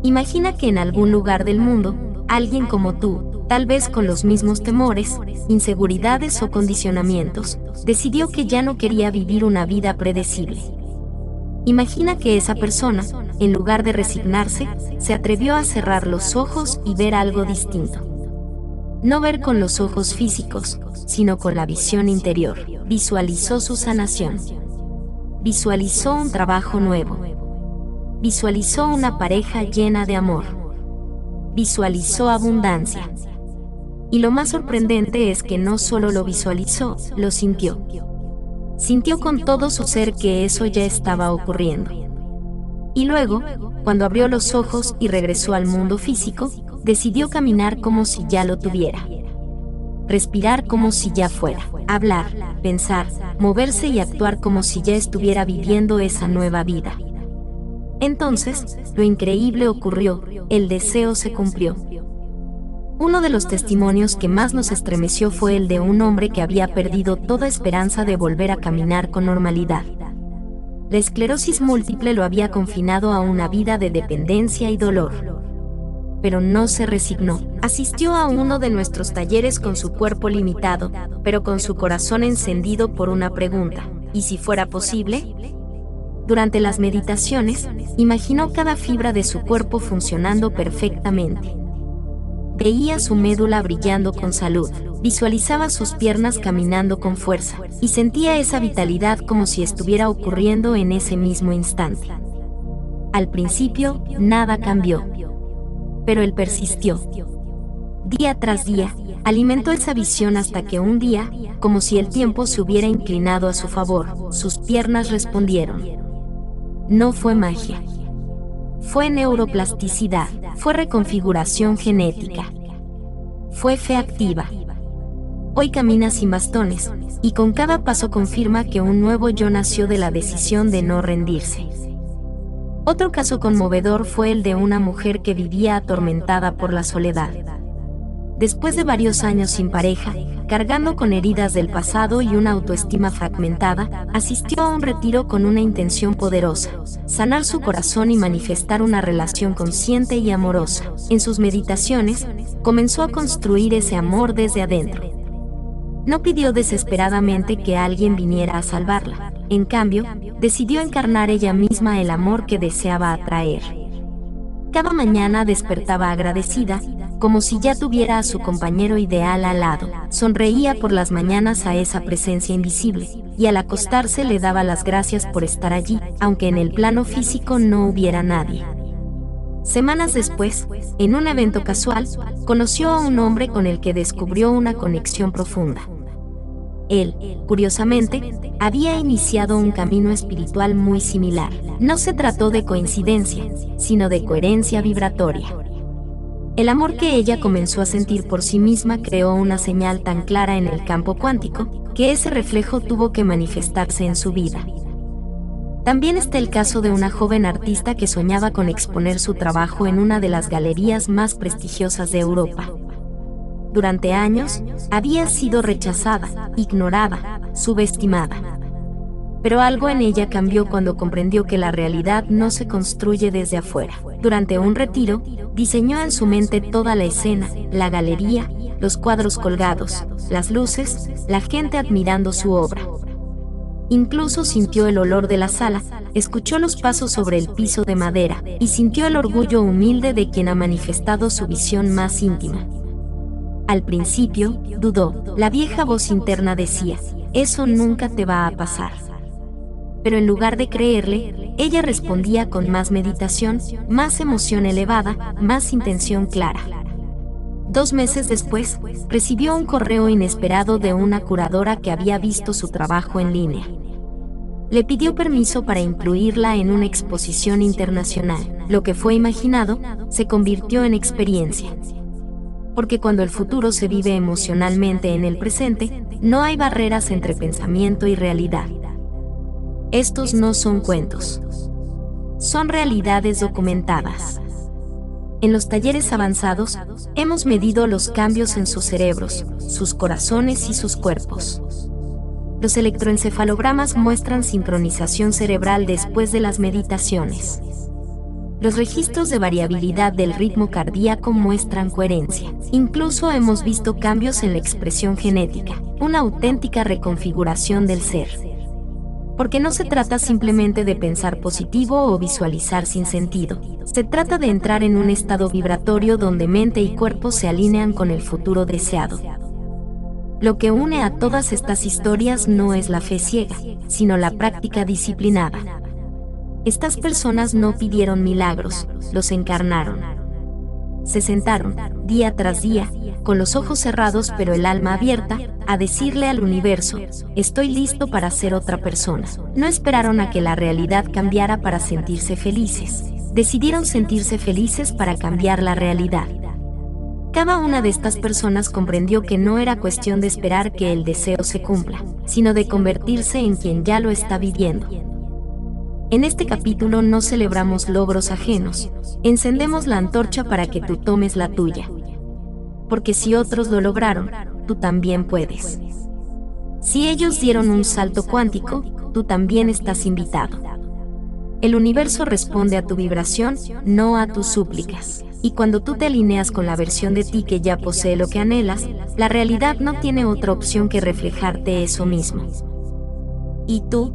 Imagina que en algún lugar del mundo, alguien como tú, tal vez con los mismos temores, inseguridades o condicionamientos, decidió que ya no quería vivir una vida predecible. Imagina que esa persona, en lugar de resignarse, se atrevió a cerrar los ojos y ver algo distinto. No ver con los ojos físicos, sino con la visión interior. Visualizó su sanación. Visualizó un trabajo nuevo. Visualizó una pareja llena de amor. Visualizó abundancia. Y lo más sorprendente es que no solo lo visualizó, lo sintió. Sintió con todo su ser que eso ya estaba ocurriendo. Y luego, cuando abrió los ojos y regresó al mundo físico, decidió caminar como si ya lo tuviera. Respirar como si ya fuera. Hablar, pensar, moverse y actuar como si ya estuviera viviendo esa nueva vida. Entonces, lo increíble ocurrió, el deseo se cumplió. Uno de los testimonios que más nos estremeció fue el de un hombre que había perdido toda esperanza de volver a caminar con normalidad. La esclerosis múltiple lo había confinado a una vida de dependencia y dolor. Pero no se resignó. Asistió a uno de nuestros talleres con su cuerpo limitado, pero con su corazón encendido por una pregunta: ¿y si fuera posible? Durante las meditaciones, imaginó cada fibra de su cuerpo funcionando perfectamente. Veía su médula brillando con salud, visualizaba sus piernas caminando con fuerza, y sentía esa vitalidad como si estuviera ocurriendo en ese mismo instante. Al principio, nada cambió, pero él persistió. Día tras día, alimentó esa visión hasta que un día, como si el tiempo se hubiera inclinado a su favor, sus piernas respondieron. No fue magia. Fue neuroplasticidad, fue reconfiguración genética. Fue fe activa. Hoy camina sin bastones, y con cada paso confirma que un nuevo yo nació de la decisión de no rendirse. Otro caso conmovedor fue el de una mujer que vivía atormentada por la soledad. Después de varios años sin pareja, cargando con heridas del pasado y una autoestima fragmentada, asistió a un retiro con una intención poderosa: sanar su corazón y manifestar una relación consciente y amorosa. En sus meditaciones, comenzó a construir ese amor desde adentro. No pidió desesperadamente que alguien viniera a salvarla. En cambio, decidió encarnar ella misma el amor que deseaba atraer. Cada mañana despertaba agradecida, como si ya tuviera a su compañero ideal al lado. Sonreía por las mañanas a esa presencia invisible, y al acostarse le daba las gracias por estar allí, aunque en el plano físico no hubiera nadie. Semanas después, en un evento casual, conoció a un hombre con el que descubrió una conexión profunda. Él, curiosamente, había iniciado un camino espiritual muy similar. No se trató de coincidencia, sino de coherencia vibratoria. El amor que ella comenzó a sentir por sí misma creó una señal tan clara en el campo cuántico, que ese reflejo tuvo que manifestarse en su vida. También está el caso de una joven artista que soñaba con exponer su trabajo en una de las galerías más prestigiosas de Europa. Durante años, había sido rechazada, ignorada, subestimada. Pero algo en ella cambió cuando comprendió que la realidad no se construye desde afuera. Durante un retiro, diseñó en su mente toda la escena: la galería, los cuadros colgados, las luces, la gente admirando su obra. Incluso sintió el olor de la sala, escuchó los pasos sobre el piso de madera, y sintió el orgullo humilde de quien ha manifestado su visión más íntima. Al principio, dudó. La vieja voz interna decía: eso nunca te va a pasar. Pero en lugar de creerle, ella respondía con más meditación, más emoción elevada, más intención clara. 2 meses después, recibió un correo inesperado de una curadora que había visto su trabajo en línea. Le pidió permiso para incluirla en una exposición internacional. Lo que fue imaginado, se convirtió en experiencia. Porque cuando el futuro se vive emocionalmente en el presente, no hay barreras entre pensamiento y realidad. Estos no son cuentos. Son realidades documentadas. En los talleres avanzados, hemos medido los cambios en sus cerebros, sus corazones y sus cuerpos. Los electroencefalogramas muestran sincronización cerebral después de las meditaciones. Los registros de variabilidad del ritmo cardíaco muestran coherencia. Incluso hemos visto cambios en la expresión genética, una auténtica reconfiguración del ser. Porque no se trata simplemente de pensar positivo o visualizar sin sentido. Se trata de entrar en un estado vibratorio donde mente y cuerpo se alinean con el futuro deseado. Lo que une a todas estas historias no es la fe ciega, sino la práctica disciplinada. Estas personas no pidieron milagros, los encarnaron. Se sentaron, día tras día, con los ojos cerrados pero el alma abierta, a decirle al universo: estoy listo para ser otra persona. No esperaron a que la realidad cambiara para sentirse felices. Decidieron sentirse felices para cambiar la realidad. Cada una de estas personas comprendió que no era cuestión de esperar que el deseo se cumpla, sino de convertirse en quien ya lo está viviendo. En este capítulo no celebramos logros ajenos, encendemos la antorcha para que tú tomes la tuya. Porque si otros lo lograron, tú también puedes. Si ellos dieron un salto cuántico, tú también estás invitado. El universo responde a tu vibración, no a tus súplicas. Y cuando tú te alineas con la versión de ti que ya posee lo que anhelas, la realidad no tiene otra opción que reflejarte eso mismo. ¿Y tú?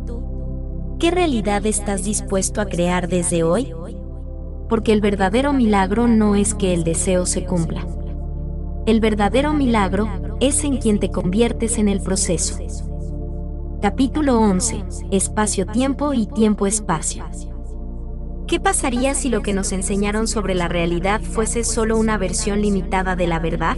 ¿Qué realidad estás dispuesto a crear desde hoy? Porque el verdadero milagro no es que el deseo se cumpla. El verdadero milagro es en quien te conviertes en el proceso. Capítulo 11. Espacio-tiempo y tiempo-espacio. ¿Qué pasaría si lo que nos enseñaron sobre la realidad fuese solo una versión limitada de la verdad?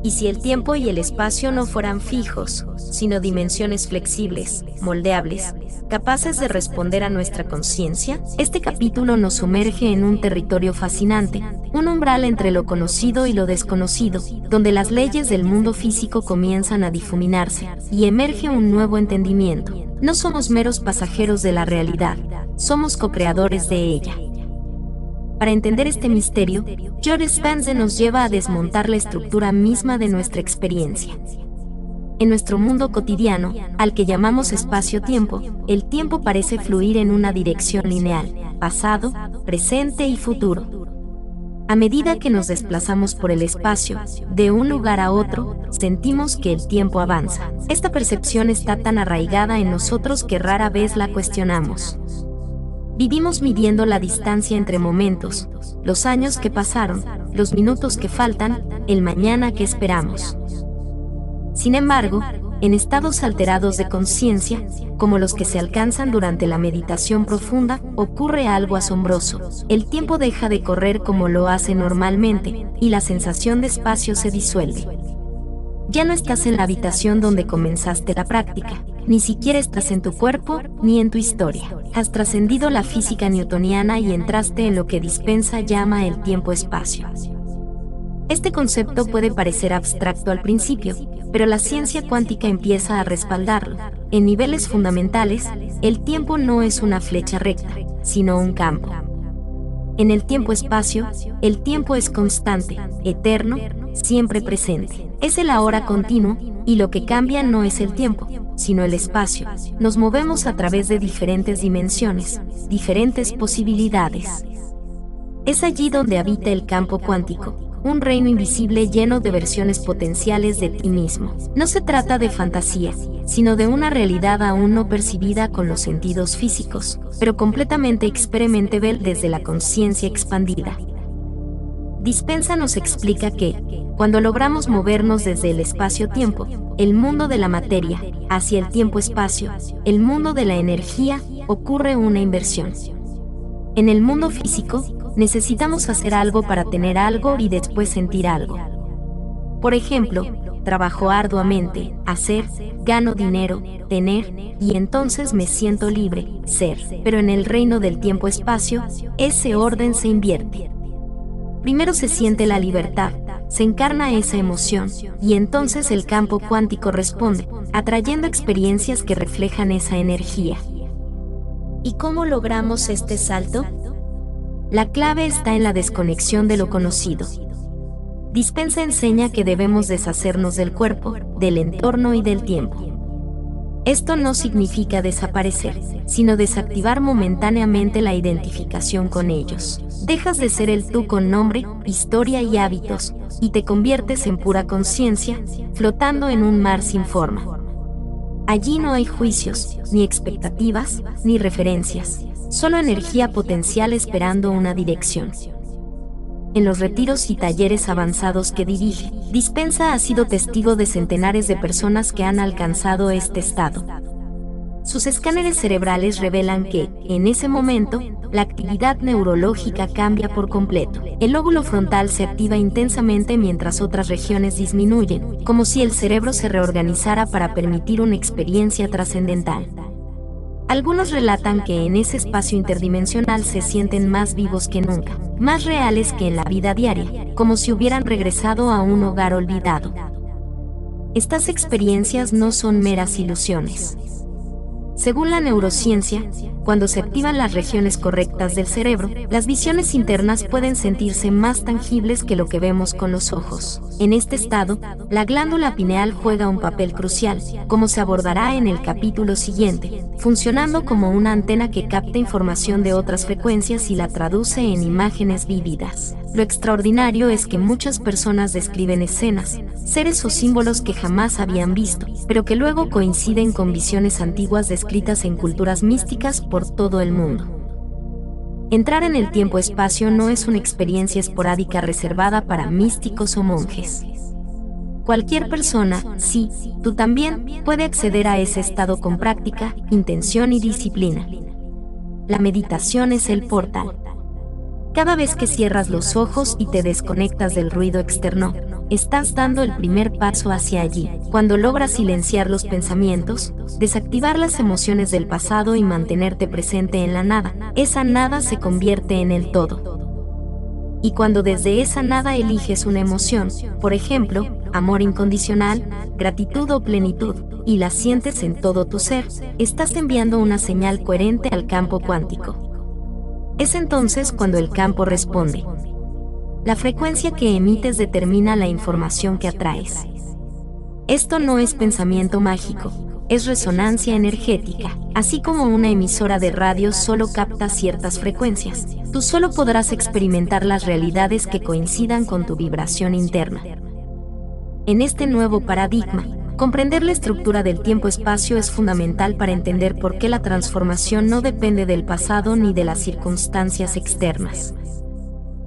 ¿Y si el tiempo y el espacio no fueran fijos, sino dimensiones flexibles, moldeables, capaces de responder a nuestra conciencia? Este capítulo nos sumerge en un territorio fascinante, un umbral entre lo conocido y lo desconocido, donde las leyes del mundo físico comienzan a difuminarse, y emerge un nuevo entendimiento. No somos meros pasajeros de la realidad, somos co-creadores de ella. Para entender este misterio, Joe Dispenza nos lleva a desmontar la estructura misma de nuestra experiencia. En nuestro mundo cotidiano, al que llamamos espacio-tiempo, el tiempo parece fluir en una dirección lineal, pasado, presente y futuro. A medida que nos desplazamos por el espacio, de un lugar a otro, sentimos que el tiempo avanza. Esta percepción está tan arraigada en nosotros que rara vez la cuestionamos. Vivimos midiendo la distancia entre momentos, los años que pasaron, los minutos que faltan, el mañana que esperamos. Sin embargo, en estados alterados de conciencia, como los que se alcanzan durante la meditación profunda, ocurre algo asombroso. El tiempo deja de correr como lo hace normalmente, y la sensación de espacio se disuelve. Ya no estás en la habitación donde comenzaste la práctica, ni siquiera estás en tu cuerpo, ni en tu historia. Has trascendido la física newtoniana y entraste en lo que Dispenza llama el tiempo-espacio. Este concepto puede parecer abstracto al principio, pero la ciencia cuántica empieza a respaldarlo. En niveles fundamentales, el tiempo no es una flecha recta, sino un campo. En el tiempo-espacio, el tiempo es constante, eterno, siempre presente. Es el ahora continuo, y lo que cambia no es el tiempo, sino el espacio. Nos movemos a través de diferentes dimensiones, diferentes posibilidades. Es allí donde habita el campo cuántico, un reino invisible lleno de versiones potenciales de ti mismo. No se trata de fantasía, sino de una realidad aún no percibida con los sentidos físicos, pero completamente experimentable desde la conciencia expandida. Dispenza nos explica que, cuando logramos movernos desde el espacio-tiempo, el mundo de la materia, hacia el tiempo-espacio, el mundo de la energía, ocurre una inversión. En el mundo físico, necesitamos hacer algo para tener algo y después sentir algo. Por ejemplo, trabajo arduamente, hacer, gano dinero, tener, y entonces me siento libre, ser. Pero en el reino del tiempo-espacio, ese orden se invierte. Primero se siente la libertad, se encarna esa emoción, y entonces el campo cuántico responde, atrayendo experiencias que reflejan esa energía. ¿Y cómo logramos este salto? La clave está en la desconexión de lo conocido. Dispenza enseña que debemos deshacernos del cuerpo, del entorno y del tiempo. Esto no significa desaparecer, sino desactivar momentáneamente la identificación con ellos. Dejas de ser el tú con nombre, historia y hábitos, y te conviertes en pura conciencia, flotando en un mar sin forma. Allí no hay juicios, ni expectativas, ni referencias, solo energía potencial esperando una dirección. En los retiros y talleres avanzados que dirige, Dispenza ha sido testigo de centenares de personas que han alcanzado este estado. Sus escáneres cerebrales revelan que, en ese momento, la actividad neurológica cambia por completo. El lóbulo frontal se activa intensamente mientras otras regiones disminuyen, como si el cerebro se reorganizara para permitir una experiencia trascendental. Algunos relatan que en ese espacio interdimensional se sienten más vivos que nunca, más reales que en la vida diaria, como si hubieran regresado a un hogar olvidado. Estas experiencias no son meras ilusiones. Según la neurociencia, cuando se activan las regiones correctas del cerebro, las visiones internas pueden sentirse más tangibles que lo que vemos con los ojos. En este estado, la glándula pineal juega un papel crucial, como se abordará en el capítulo siguiente, funcionando como una antena que capta información de otras frecuencias y la traduce en imágenes vívidas. Lo extraordinario es que muchas personas describen escenas, seres o símbolos que jamás habían visto, pero que luego coinciden con visiones antiguas descritas en culturas místicas por todo el mundo. Entrar en el tiempo-espacio no es una experiencia esporádica reservada para místicos o monjes. Cualquier persona, sí, tú también, puede acceder a ese estado con práctica, intención y disciplina. La meditación es el portal. Cada vez que cierras los ojos y te desconectas del ruido externo, estás dando el primer paso hacia allí. Cuando logras silenciar los pensamientos, desactivar las emociones del pasado y mantenerte presente en la nada, esa nada se convierte en el todo. Y cuando desde esa nada eliges una emoción, por ejemplo, amor incondicional, gratitud o plenitud, y la sientes en todo tu ser, estás enviando una señal coherente al campo cuántico. Es entonces cuando el campo responde. La frecuencia que emites determina la información que atraes. Esto no es pensamiento mágico, es resonancia energética. Así como una emisora de radio solo capta ciertas frecuencias, tú solo podrás experimentar las realidades que coincidan con tu vibración interna. En este nuevo paradigma, comprender la estructura del tiempo-espacio es fundamental para entender por qué la transformación no depende del pasado ni de las circunstancias externas.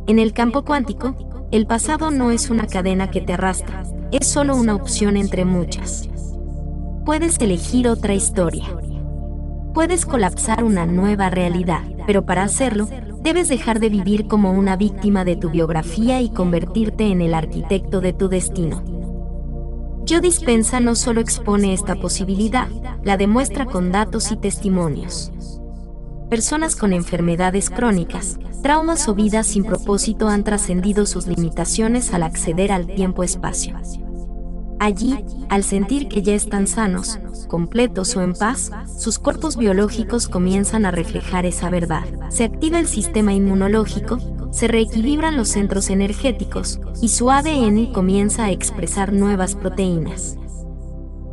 En el campo cuántico, el pasado no es una cadena que te arrastra, es solo una opción entre muchas. Puedes elegir otra historia. Puedes colapsar una nueva realidad, pero para hacerlo, debes dejar de vivir como una víctima de tu biografía y convertirte en el arquitecto de tu destino. Joe Dispenza no solo expone esta posibilidad, la demuestra con datos y testimonios. Personas con enfermedades crónicas, traumas o vidas sin propósito han trascendido sus limitaciones al acceder al tiempo-espacio. Allí, al sentir que ya están sanos, completos o en paz, sus cuerpos biológicos comienzan a reflejar esa verdad. Se activa el sistema inmunológico, se reequilibran los centros energéticos, y su ADN comienza a expresar nuevas proteínas.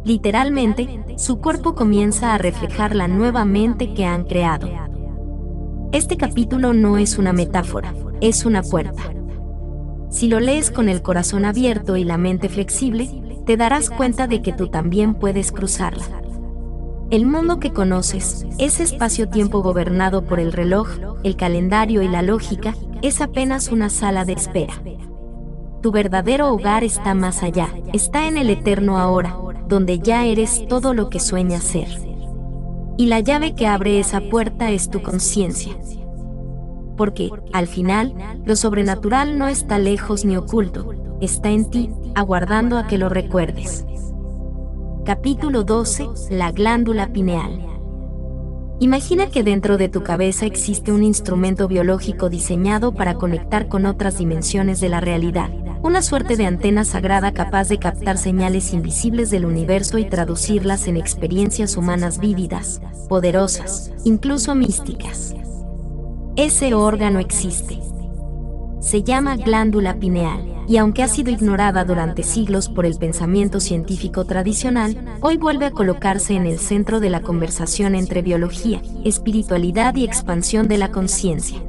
Literalmente, su cuerpo comienza a reflejar la nueva mente que han creado. Este capítulo no es una metáfora, es una puerta. Si lo lees con el corazón abierto y la mente flexible, te darás cuenta de que tú también puedes cruzarla. El mundo que conoces, ese espacio-tiempo gobernado por el reloj, el calendario y la lógica, es apenas una sala de espera. Tu verdadero hogar está más allá, está en el eterno ahora, donde ya eres todo lo que sueñas ser. Y la llave que abre esa puerta es tu conciencia. Porque, al final, lo sobrenatural no está lejos ni oculto, está en ti, aguardando a que lo recuerdes. Capítulo 12. La glándula pineal. Imagina que dentro de tu cabeza existe un instrumento biológico diseñado para conectar con otras dimensiones de la realidad, una suerte de antena sagrada capaz de captar señales invisibles del universo y traducirlas en experiencias humanas vívidas, poderosas, incluso místicas. Ese órgano existe. Se llama glándula pineal, y aunque ha sido ignorada durante siglos por el pensamiento científico tradicional, hoy vuelve a colocarse en el centro de la conversación entre biología, espiritualidad y expansión de la conciencia.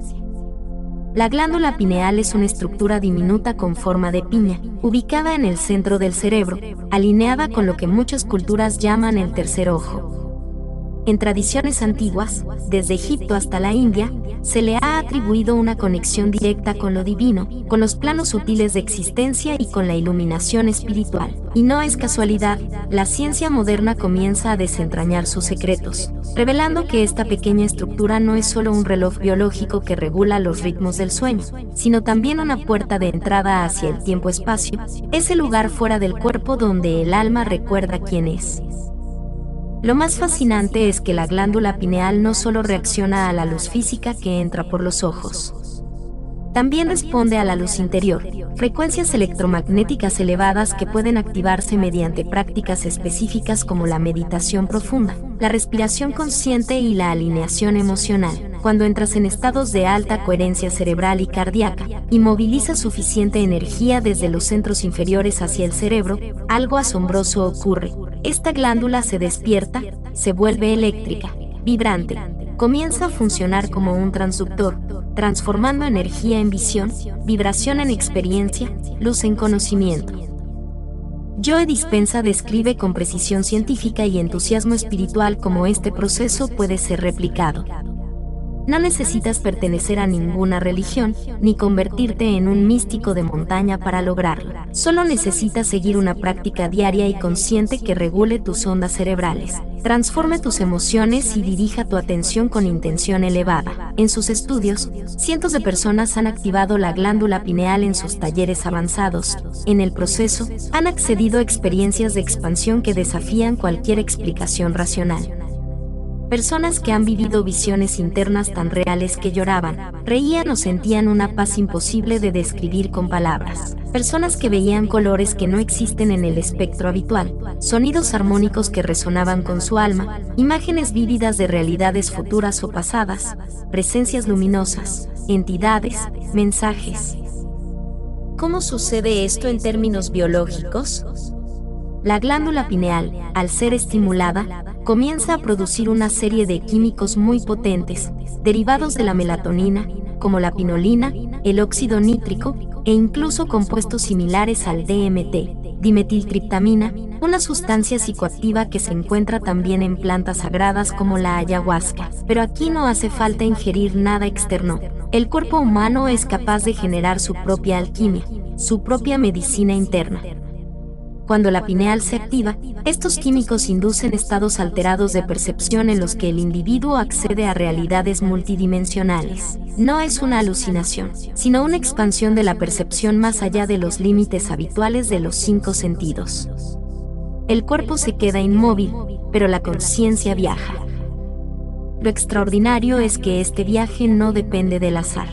La glándula pineal es una estructura diminuta con forma de piña, ubicada en el centro del cerebro, alineada con lo que muchas culturas llaman el tercer ojo. En tradiciones antiguas, desde Egipto hasta la India, se le ha atribuido una conexión directa con lo divino, con los planos sutiles de existencia y con la iluminación espiritual. Y no es casualidad, la ciencia moderna comienza a desentrañar sus secretos, revelando que esta pequeña estructura no es solo un reloj biológico que regula los ritmos del sueño, sino también una puerta de entrada hacia el tiempo-espacio, ese lugar fuera del cuerpo donde el alma recuerda quién es. Lo más fascinante es que la glándula pineal no solo reacciona a la luz física que entra por los ojos. También responde a la luz interior, frecuencias electromagnéticas elevadas que pueden activarse mediante prácticas específicas como la meditación profunda, la respiración consciente y la alineación emocional. Cuando entras en estados de alta coherencia cerebral y cardíaca, y movilizas suficiente energía desde los centros inferiores hacia el cerebro, algo asombroso ocurre. Esta glándula se despierta, se vuelve eléctrica, vibrante, comienza a funcionar como un transductor, transformando energía en visión, vibración en experiencia, luz en conocimiento. Joe Dispenza describe con precisión científica y entusiasmo espiritual cómo este proceso puede ser replicado. No necesitas pertenecer a ninguna religión, ni convertirte en un místico de montaña para lograrlo. Solo necesitas seguir una práctica diaria y consciente que regule tus ondas cerebrales, transforme tus emociones y dirija tu atención con intención elevada. En sus estudios, cientos de personas han activado la glándula pineal en sus talleres avanzados. En el proceso, han accedido a experiencias de expansión que desafían cualquier explicación racional. Personas que han vivido visiones internas tan reales que lloraban, reían o sentían una paz imposible de describir con palabras. Personas que veían colores que no existen en el espectro habitual, sonidos armónicos que resonaban con su alma, imágenes vívidas de realidades futuras o pasadas, presencias luminosas, entidades, mensajes. ¿Cómo sucede esto en términos biológicos? La glándula pineal, al ser estimulada, comienza a producir una serie de químicos muy potentes, derivados de la melatonina, como la pinolina, el óxido nítrico, e incluso compuestos similares al DMT, dimetiltriptamina, una sustancia psicoactiva que se encuentra también en plantas sagradas como la ayahuasca. Pero aquí no hace falta ingerir nada externo. El cuerpo humano es capaz de generar su propia alquimia, su propia medicina interna. Cuando la pineal se activa, estos químicos inducen estados alterados de percepción en los que el individuo accede a realidades multidimensionales. No es una alucinación, sino una expansión de la percepción más allá de los límites habituales de los 5 sentidos. El cuerpo se queda inmóvil, pero la conciencia viaja. Lo extraordinario es que este viaje no depende del azar.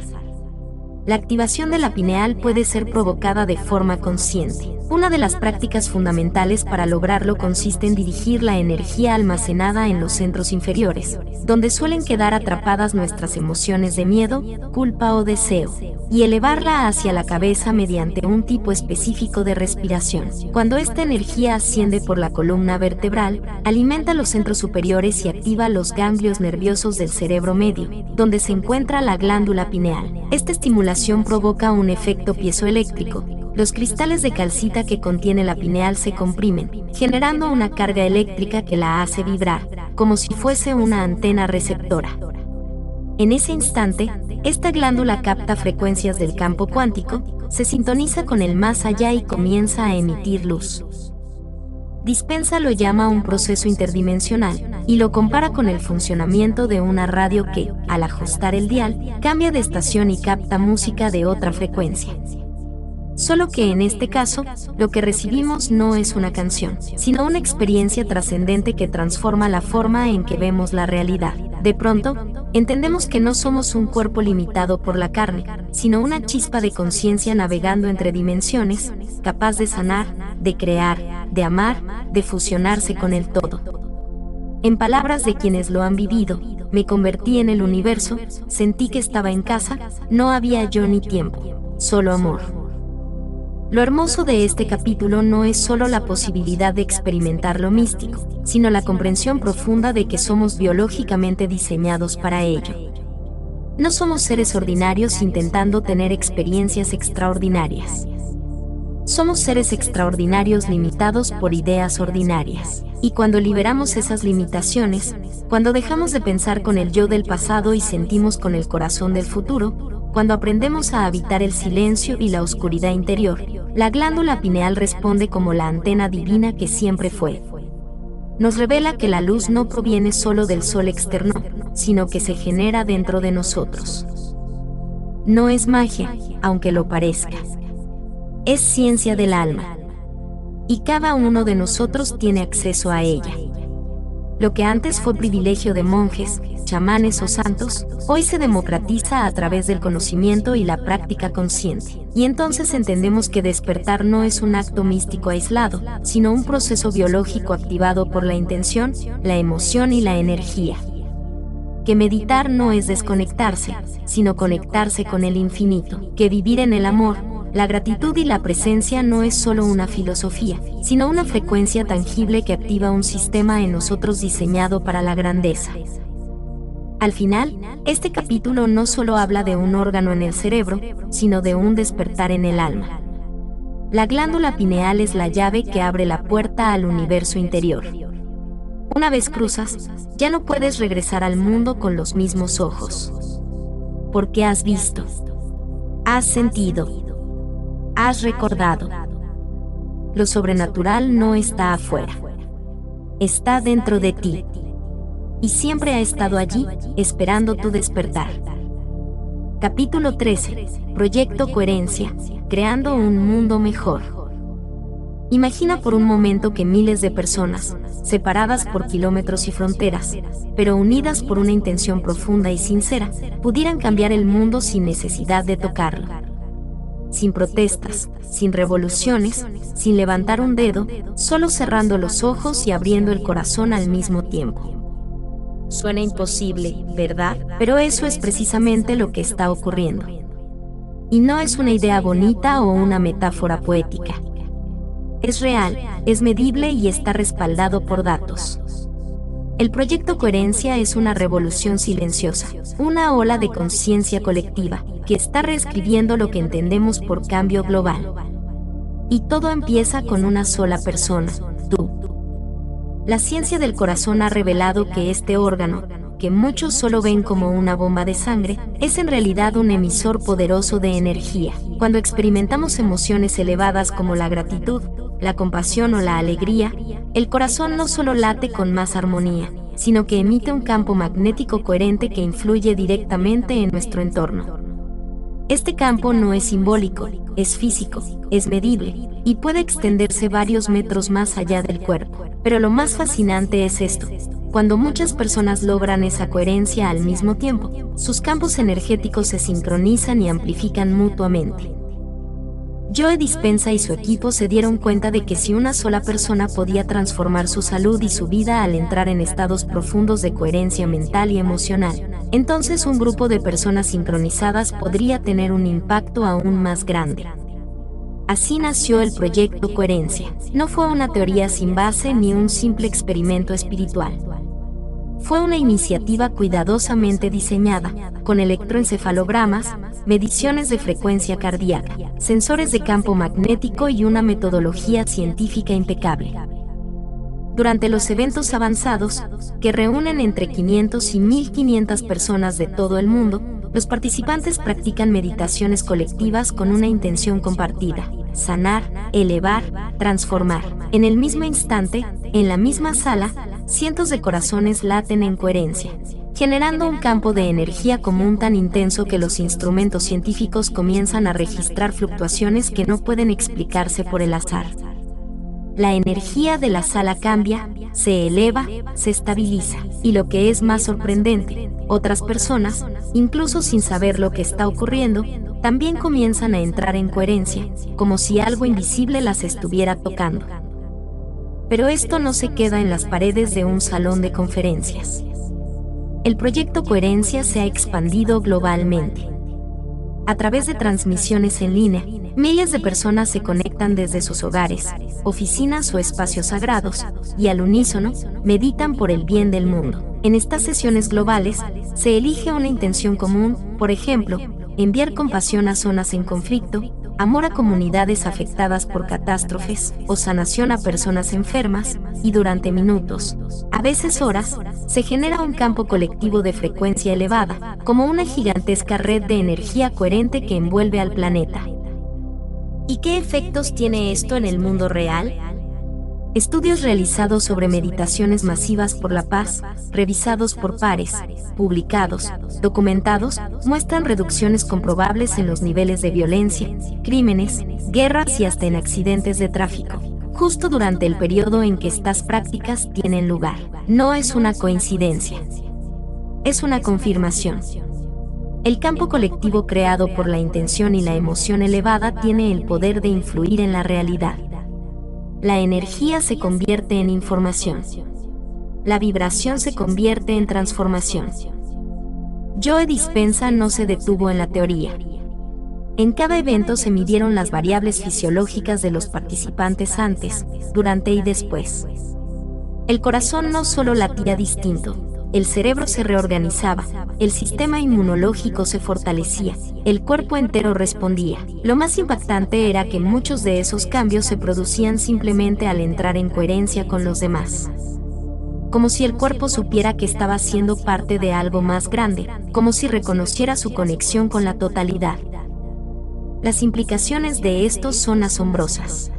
La activación de la pineal puede ser provocada de forma consciente. Una de las prácticas fundamentales para lograrlo consiste en dirigir la energía almacenada en los centros inferiores, donde suelen quedar atrapadas nuestras emociones de miedo, culpa o deseo, y elevarla hacia la cabeza mediante un tipo específico de respiración. Cuando esta energía asciende por la columna vertebral, alimenta los centros superiores y activa los ganglios nerviosos del cerebro medio, donde se encuentra la glándula pineal. Esta estimulación provoca un efecto piezoeléctrico. Los cristales de calcita que contiene la pineal se comprimen, generando una carga eléctrica que la hace vibrar, como si fuese una antena receptora. En ese instante, esta glándula capta frecuencias del campo cuántico, se sintoniza con el más allá y comienza a emitir luz. Dispenza lo llama un proceso interdimensional y lo compara con el funcionamiento de una radio que, al ajustar el dial, cambia de estación y capta música de otra frecuencia. Solo que en este caso, lo que recibimos no es una canción, sino una experiencia trascendente que transforma la forma en que vemos la realidad. De pronto, entendemos que no somos un cuerpo limitado por la carne, sino una chispa de conciencia navegando entre dimensiones, capaz de sanar, de crear, de amar, de fusionarse con el todo. En palabras de quienes lo han vivido, me convertí en el universo, sentí que estaba en casa, no había yo ni tiempo, solo amor. Lo hermoso de este capítulo no es solo la posibilidad de experimentar lo místico, sino la comprensión profunda de que somos biológicamente diseñados para ello. No somos seres ordinarios intentando tener experiencias extraordinarias. Somos seres extraordinarios limitados por ideas ordinarias. Y cuando liberamos esas limitaciones, cuando dejamos de pensar con el yo del pasado y sentimos con el corazón del futuro, cuando aprendemos a habitar el silencio y la oscuridad interior, la glándula pineal responde como la antena divina que siempre fue. Nos revela que la luz no proviene solo del sol externo, sino que se genera dentro de nosotros. No es magia, aunque lo parezca. Es ciencia del alma. Y cada uno de nosotros tiene acceso a ella. Lo que antes fue privilegio de monjes, chamanes o santos, hoy se democratiza a través del conocimiento y la práctica consciente. Y entonces entendemos que despertar no es un acto místico aislado, sino un proceso biológico activado por la intención, la emoción y la energía. Que meditar no es desconectarse, sino conectarse con el infinito. Que vivir en el amor, la gratitud y la presencia no es solo una filosofía, sino una frecuencia tangible que activa un sistema en nosotros diseñado para la grandeza. Al final, este capítulo no solo habla de un órgano en el cerebro, sino de un despertar en el alma. La glándula pineal es la llave que abre la puerta al universo interior. Una vez cruzas, ya no puedes regresar al mundo con los mismos ojos. Porque has visto, has sentido, has recordado. Lo sobrenatural no está afuera. Está dentro de ti. Y siempre ha estado allí, esperando tu despertar. Capítulo 13. Proyecto Coherencia. Creando un mundo mejor. Imagina por un momento que miles de personas, separadas por kilómetros y fronteras, pero unidas por una intención profunda y sincera, pudieran cambiar el mundo sin necesidad de tocarlo. Sin protestas, sin revoluciones, sin levantar un dedo, solo cerrando los ojos y abriendo el corazón al mismo tiempo. Suena imposible, ¿verdad? Pero eso es precisamente lo que está ocurriendo. Y no es una idea bonita o una metáfora poética. Es real, es medible y está respaldado por datos. El proyecto Coherencia es una revolución silenciosa, una ola de conciencia colectiva, que está reescribiendo lo que entendemos por cambio global. Y todo empieza con una sola persona, tú. La ciencia del corazón ha revelado que este órgano, que muchos solo ven como una bomba de sangre, es en realidad un emisor poderoso de energía. Cuando experimentamos emociones elevadas como la gratitud, la compasión o la alegría, el corazón no solo late con más armonía, sino que emite un campo magnético coherente que influye directamente en nuestro entorno. Este campo no es simbólico, es físico, es medible, y puede extenderse varios metros más allá del cuerpo. Pero lo más fascinante es esto: cuando muchas personas logran esa coherencia al mismo tiempo, sus campos energéticos se sincronizan y amplifican mutuamente. Joe Dispenza y su equipo se dieron cuenta de que si una sola persona podía transformar su salud y su vida al entrar en estados profundos de coherencia mental y emocional, entonces un grupo de personas sincronizadas podría tener un impacto aún más grande. Así nació el proyecto Coherencia. No fue una teoría sin base ni un simple experimento espiritual. Fue una iniciativa cuidadosamente diseñada, con electroencefalogramas, mediciones de frecuencia cardíaca, sensores de campo magnético y una metodología científica impecable. Durante los eventos avanzados, que reúnen entre 500 y 1.500 personas de todo el mundo, los participantes practican meditaciones colectivas con una intención compartida: sanar, elevar, transformar. En el mismo instante, en la misma sala, cientos de corazones laten en coherencia, generando un campo de energía común tan intenso que los instrumentos científicos comienzan a registrar fluctuaciones que no pueden explicarse por el azar. La energía de la sala cambia, se eleva, se estabiliza, y lo que es más sorprendente, otras personas, incluso sin saber lo que está ocurriendo, también comienzan a entrar en coherencia, como si algo invisible las estuviera tocando. Pero esto no se queda en las paredes de un salón de conferencias. El proyecto Coherencia se ha expandido globalmente. A través de transmisiones en línea, miles de personas se conectan desde sus hogares, oficinas o espacios sagrados, y al unísono, meditan por el bien del mundo. En estas sesiones globales, se elige una intención común, por ejemplo, enviar compasión a zonas en conflicto, amor a comunidades afectadas por catástrofes, o sanación a personas enfermas, y durante minutos, a veces horas, se genera un campo colectivo de frecuencia elevada, como una gigantesca red de energía coherente que envuelve al planeta. ¿Y qué efectos tiene esto en el mundo real? Estudios realizados sobre meditaciones masivas por la paz, revisados por pares, publicados, documentados, muestran reducciones comprobables en los niveles de violencia, crímenes, guerras y hasta en accidentes de tráfico, justo durante el periodo en que estas prácticas tienen lugar. No es una coincidencia. Es una confirmación. El campo colectivo creado por la intención y la emoción elevada tiene el poder de influir en la realidad. La energía se convierte en información. La vibración se convierte en transformación. Joe Dispenza no se detuvo en la teoría. En cada evento se midieron las variables fisiológicas de los participantes antes, durante y después. El corazón no solo latía distinto, el cerebro se reorganizaba, el sistema inmunológico se fortalecía, el cuerpo entero respondía. Lo más impactante era que muchos de esos cambios se producían simplemente al entrar en coherencia con los demás. Como si el cuerpo supiera que estaba siendo parte de algo más grande, como si reconociera su conexión con la totalidad. Las implicaciones de esto son asombrosas.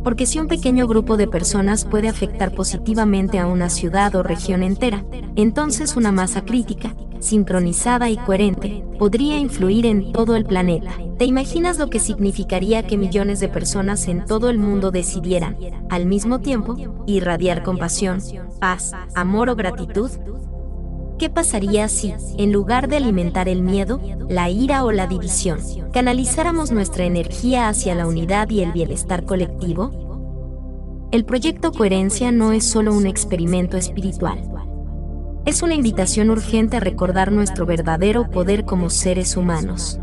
Porque si un pequeño grupo de personas puede afectar positivamente a una ciudad o región entera, entonces una masa crítica, sincronizada y coherente, podría influir en todo el planeta. ¿Te imaginas lo que significaría que millones de personas en todo el mundo decidieran, al mismo tiempo, irradiar compasión, paz, amor o gratitud? ¿Qué pasaría si, en lugar de alimentar el miedo, la ira o la división, canalizáramos nuestra energía hacia la unidad y el bienestar colectivo? El proyecto Coherencia no es solo un experimento espiritual. Es una invitación urgente a recordar nuestro verdadero poder como seres humanos.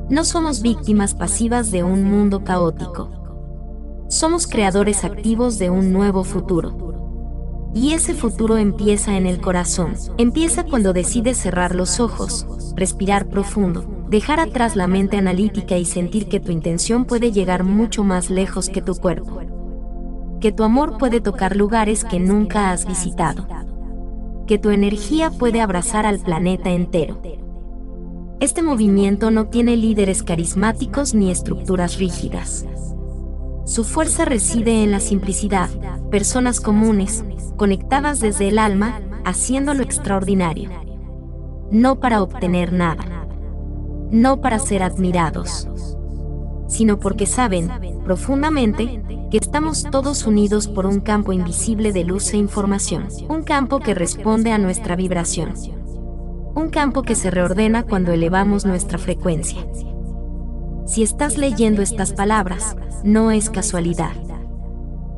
No somos víctimas pasivas de un mundo caótico. Somos creadores activos de un nuevo futuro. Y ese futuro empieza en el corazón. Empieza cuando decides cerrar los ojos, respirar profundo, dejar atrás la mente analítica y sentir que tu intención puede llegar mucho más lejos que tu cuerpo. Que tu amor puede tocar lugares que nunca has visitado. Que tu energía puede abrazar al planeta entero. Este movimiento no tiene líderes carismáticos ni estructuras rígidas. Su fuerza reside en la simplicidad, personas comunes, conectadas desde el alma, haciendo lo extraordinario. No para obtener nada. No para ser admirados. Sino porque saben, profundamente, que estamos todos unidos por un campo invisible de luz e información. Un campo que responde a nuestra vibración. Un campo que se reordena cuando elevamos nuestra frecuencia. Si estás leyendo estas palabras, no es casualidad.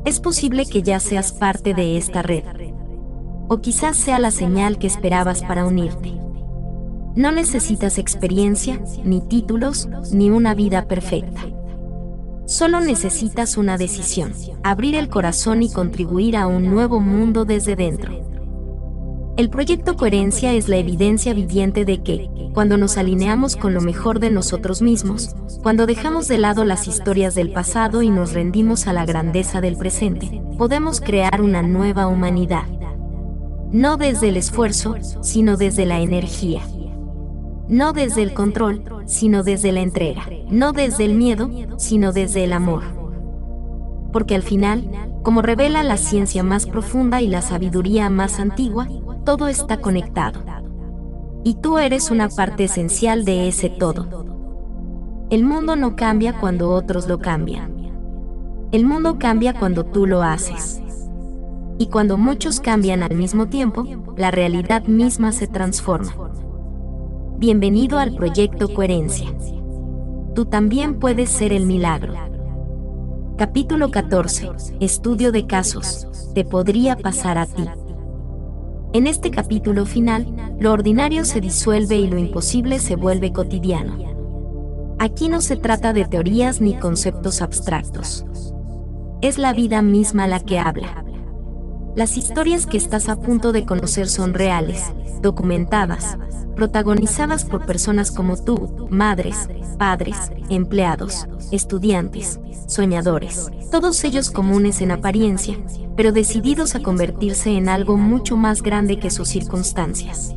Es posible que ya seas parte de esta red. O quizás sea la señal que esperabas para unirte. No necesitas experiencia, ni títulos, ni una vida perfecta. Solo necesitas una decisión: abrir el corazón y contribuir a un nuevo mundo desde dentro. El proyecto Coherencia es la evidencia viviente de que, cuando nos alineamos con lo mejor de nosotros mismos, cuando dejamos de lado las historias del pasado y nos rendimos a la grandeza del presente, podemos crear una nueva humanidad. No desde el esfuerzo, sino desde la energía. No desde el control, sino desde la entrega. No desde el miedo, sino desde el amor. Porque al final, como revela la ciencia más profunda y la sabiduría más antigua, todo está conectado. Y tú eres una parte esencial de ese todo. El mundo no cambia cuando otros lo cambian. El mundo cambia cuando tú lo haces. Y cuando muchos cambian al mismo tiempo, la realidad misma se transforma. Bienvenido al proyecto Coherencia. Tú también puedes ser el milagro. Capítulo 14. Estudio de casos. Te podría pasar a ti. En este capítulo final, lo ordinario se disuelve y lo imposible se vuelve cotidiano. Aquí no se trata de teorías ni conceptos abstractos. Es la vida misma la que habla. Las historias que estás a punto de conocer son reales, documentadas, protagonizadas por personas como tú, madres, padres, empleados, estudiantes, soñadores, todos ellos comunes en apariencia, pero decididos a convertirse en algo mucho más grande que sus circunstancias.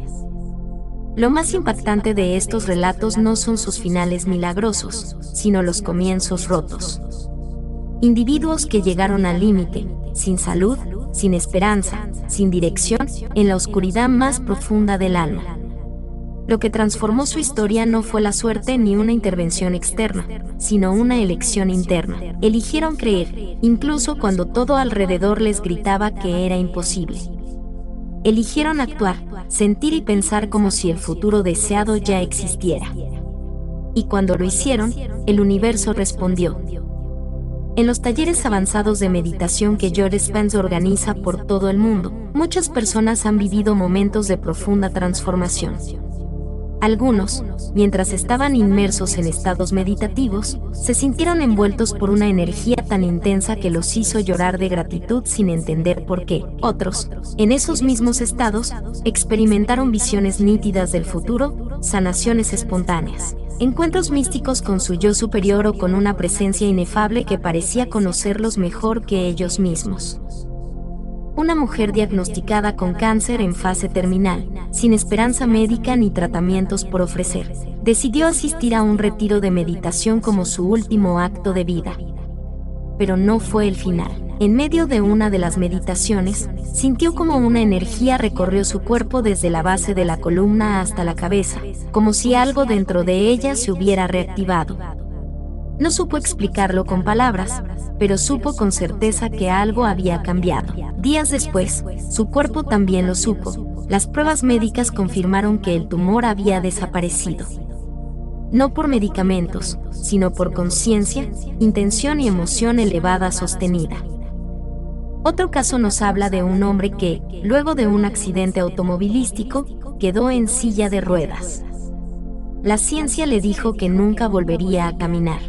Lo más impactante de estos relatos no son sus finales milagrosos, sino los comienzos rotos. Individuos que llegaron al límite, sin salud, sin esperanza, sin dirección, en la oscuridad más profunda del alma. Lo que transformó su historia no fue la suerte ni una intervención externa, sino una elección interna. Eligieron creer, incluso cuando todo alrededor les gritaba que era imposible. Eligieron actuar, sentir y pensar como si el futuro deseado ya existiera. Y cuando lo hicieron, el universo respondió. En los talleres avanzados de meditación que Joe Dispenza organiza por todo el mundo, muchas personas han vivido momentos de profunda transformación. Algunos, mientras estaban inmersos en estados meditativos, se sintieron envueltos por una energía tan intensa que los hizo llorar de gratitud sin entender por qué. Otros, en esos mismos estados, experimentaron visiones nítidas del futuro, sanaciones espontáneas, encuentros místicos con su yo superior o con una presencia inefable que parecía conocerlos mejor que ellos mismos. Una mujer diagnosticada con cáncer en fase terminal, sin esperanza médica ni tratamientos por ofrecer, decidió asistir a un retiro de meditación como su último acto de vida. Pero no fue el final. en medio de una de las meditaciones, sintió como una energía recorrió su cuerpo desde la base de la columna hasta la cabeza, como si algo dentro de ella se hubiera reactivado. No supo explicarlo con palabras, pero supo con certeza que algo había cambiado. Días después, su cuerpo también lo supo. Las pruebas médicas confirmaron que el tumor había desaparecido. No por medicamentos, sino por conciencia, intención y emoción elevada sostenida. Otro caso nos habla de un hombre que, luego de un accidente automovilístico, quedó en silla de ruedas. La ciencia le dijo que nunca volvería a caminar.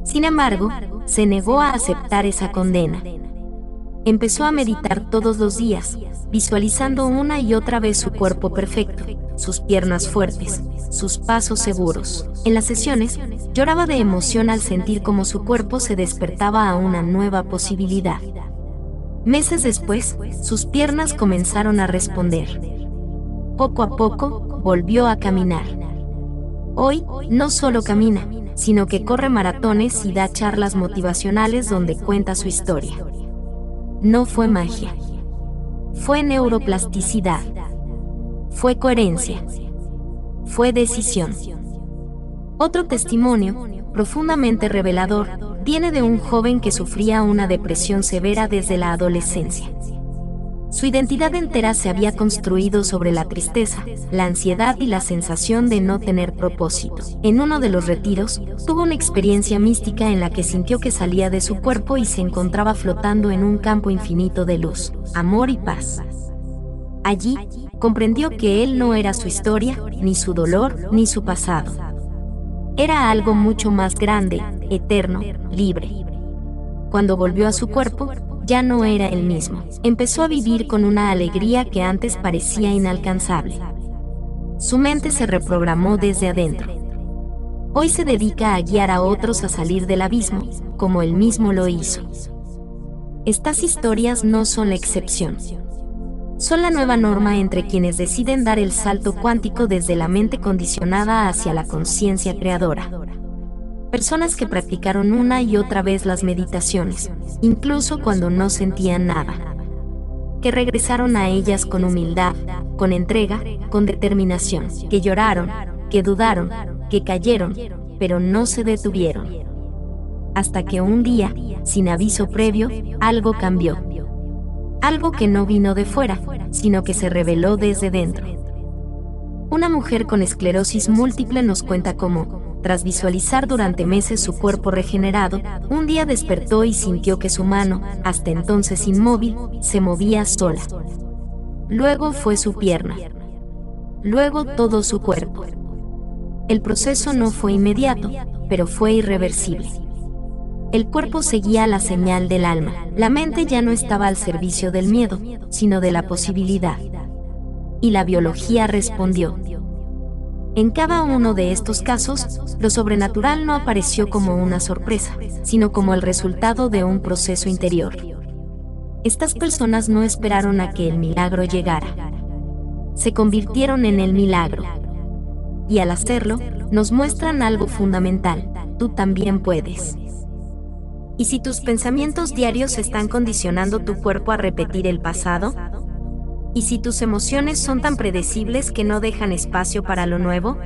Sin embargo, se negó a aceptar esa condena. Empezó a meditar todos los días, visualizando una y otra vez su cuerpo perfecto, sus piernas fuertes, sus pasos seguros. En las sesiones, lloraba de emoción al sentir cómo su cuerpo se despertaba a una nueva posibilidad. Meses después, sus piernas comenzaron a responder. Poco a poco, volvió a caminar. Hoy, no solo camina, sino que corre maratones y da charlas motivacionales donde cuenta su historia. No fue magia. Fue neuroplasticidad. Fue coherencia. Fue decisión. Otro testimonio, profundamente revelador, viene de un joven que sufría una depresión severa desde la adolescencia. Su identidad entera se había construido sobre la tristeza, la ansiedad y la sensación de no tener propósito. En uno de los retiros, tuvo una experiencia mística en la que sintió que salía de su cuerpo y se encontraba flotando en un campo infinito de luz, amor y paz. Allí, comprendió que él no era su historia, ni su dolor, ni su pasado. Era algo mucho más grande, eterno, libre. Cuando volvió a su cuerpo, ya no era el mismo. Empezó a vivir con una alegría que antes parecía inalcanzable. Su mente se reprogramó desde adentro. Hoy se dedica a guiar a otros a salir del abismo, como él mismo lo hizo. Estas historias no son la excepción. Son la nueva norma entre quienes deciden dar el salto cuántico desde la mente condicionada hacia la conciencia creadora. Personas que practicaron una y otra vez las meditaciones, incluso cuando no sentían nada. Que regresaron a ellas con humildad, con entrega, con determinación. Que lloraron, que dudaron, que cayeron, pero no se detuvieron. Hasta que un día, sin aviso previo, algo cambió. Algo que no vino de fuera, sino que se reveló desde dentro. Una mujer con esclerosis múltiple nos cuenta cómo, tras visualizar durante meses su cuerpo regenerado, un día despertó y sintió que su mano, hasta entonces inmóvil, se movía sola. Luego fue su pierna. Luego todo su cuerpo. El proceso no fue inmediato, pero fue irreversible. El cuerpo seguía la señal del alma. La mente ya no estaba al servicio del miedo, sino de la posibilidad. Y la biología respondió. En cada uno de estos casos, lo sobrenatural no apareció como una sorpresa, sino como el resultado de un proceso interior. Estas personas no esperaron a que el milagro llegara. Se convirtieron en el milagro. Y al hacerlo, nos muestran algo fundamental: tú también puedes. ¿Y si tus pensamientos diarios están condicionando tu cuerpo a repetir el pasado? ¿Y si tus emociones son tan predecibles que no dejan espacio para lo nuevo?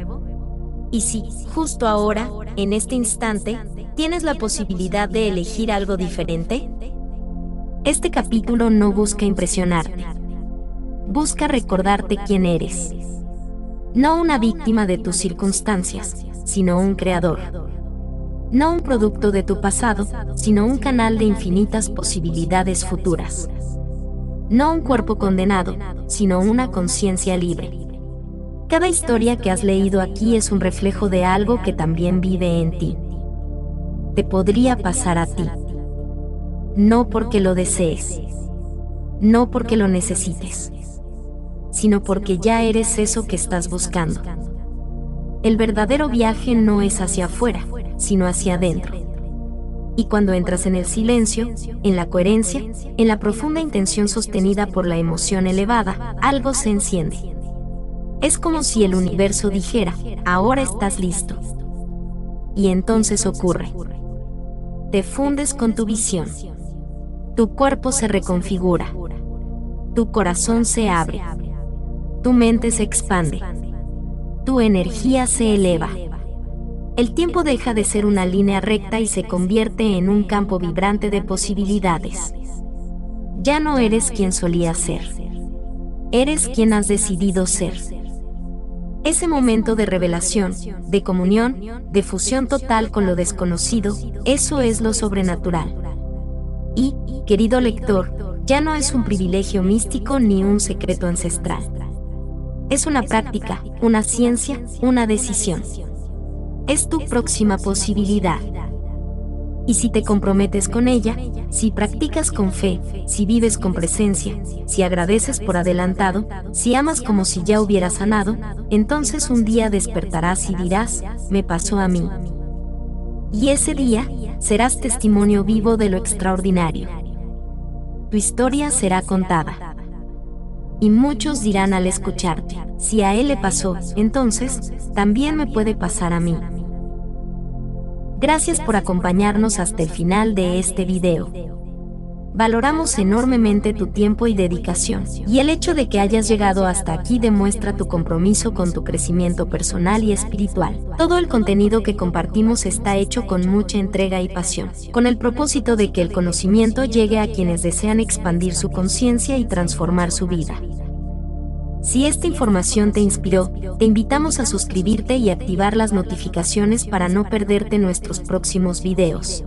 ¿Y si, justo ahora, en este instante, tienes la posibilidad de elegir algo diferente? Este capítulo no busca impresionarte. Busca recordarte quién eres. No una víctima de tus circunstancias, sino un creador. No un producto de tu pasado, sino un canal de infinitas posibilidades futuras. No un cuerpo condenado, sino una conciencia libre. Cada historia que has leído aquí es un reflejo de algo que también vive en ti. Te podría pasar a ti. No porque lo desees, no porque lo necesites, sino porque ya eres eso que estás buscando. El verdadero viaje no es hacia afuera, sino hacia adentro. Y cuando entras en el silencio, en la coherencia, en la profunda intención sostenida por la emoción elevada, algo se enciende. Es como si el universo dijera, ahora estás listo. Y entonces ocurre. Te fundes con tu visión. Tu cuerpo se reconfigura. Tu corazón se abre. Tu mente se expande. Tu energía se eleva. El tiempo deja de ser una línea recta y se convierte en un campo vibrante de posibilidades. Ya no eres quien solías ser. Eres quien has decidido ser. Ese momento de revelación, de comunión, de fusión total con lo desconocido, eso es lo sobrenatural. Y, querido lector, ya no es un privilegio místico ni un secreto ancestral. Es una práctica, una ciencia, una decisión. Es tu próxima posibilidad. Y si te comprometes con ella, si practicas con fe, si vives con presencia, si agradeces por adelantado, si amas como si ya hubieras sanado, entonces un día despertarás y dirás, me pasó a mí. Y ese día, serás testimonio vivo de lo extraordinario. Tu historia será contada. Y muchos dirán al escucharte, si a él le pasó, entonces, también me puede pasar a mí. Gracias por acompañarnos hasta el final de este video. Valoramos enormemente tu tiempo y dedicación, y el hecho de que hayas llegado hasta aquí demuestra tu compromiso con tu crecimiento personal y espiritual. Todo el contenido que compartimos está hecho con mucha entrega y pasión, con el propósito de que el conocimiento llegue a quienes desean expandir su conciencia y transformar su vida. Si esta información te inspiró, te invitamos a suscribirte y activar las notificaciones para no perderte nuestros próximos videos.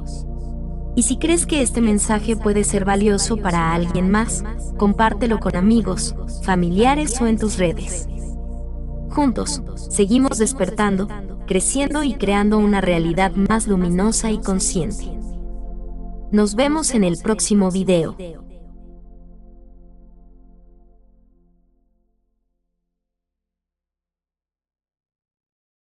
Y si crees que este mensaje puede ser valioso para alguien más, compártelo con amigos, familiares o en tus redes. Juntos, seguimos despertando, creciendo y creando una realidad más luminosa y consciente. Nos vemos en el próximo video.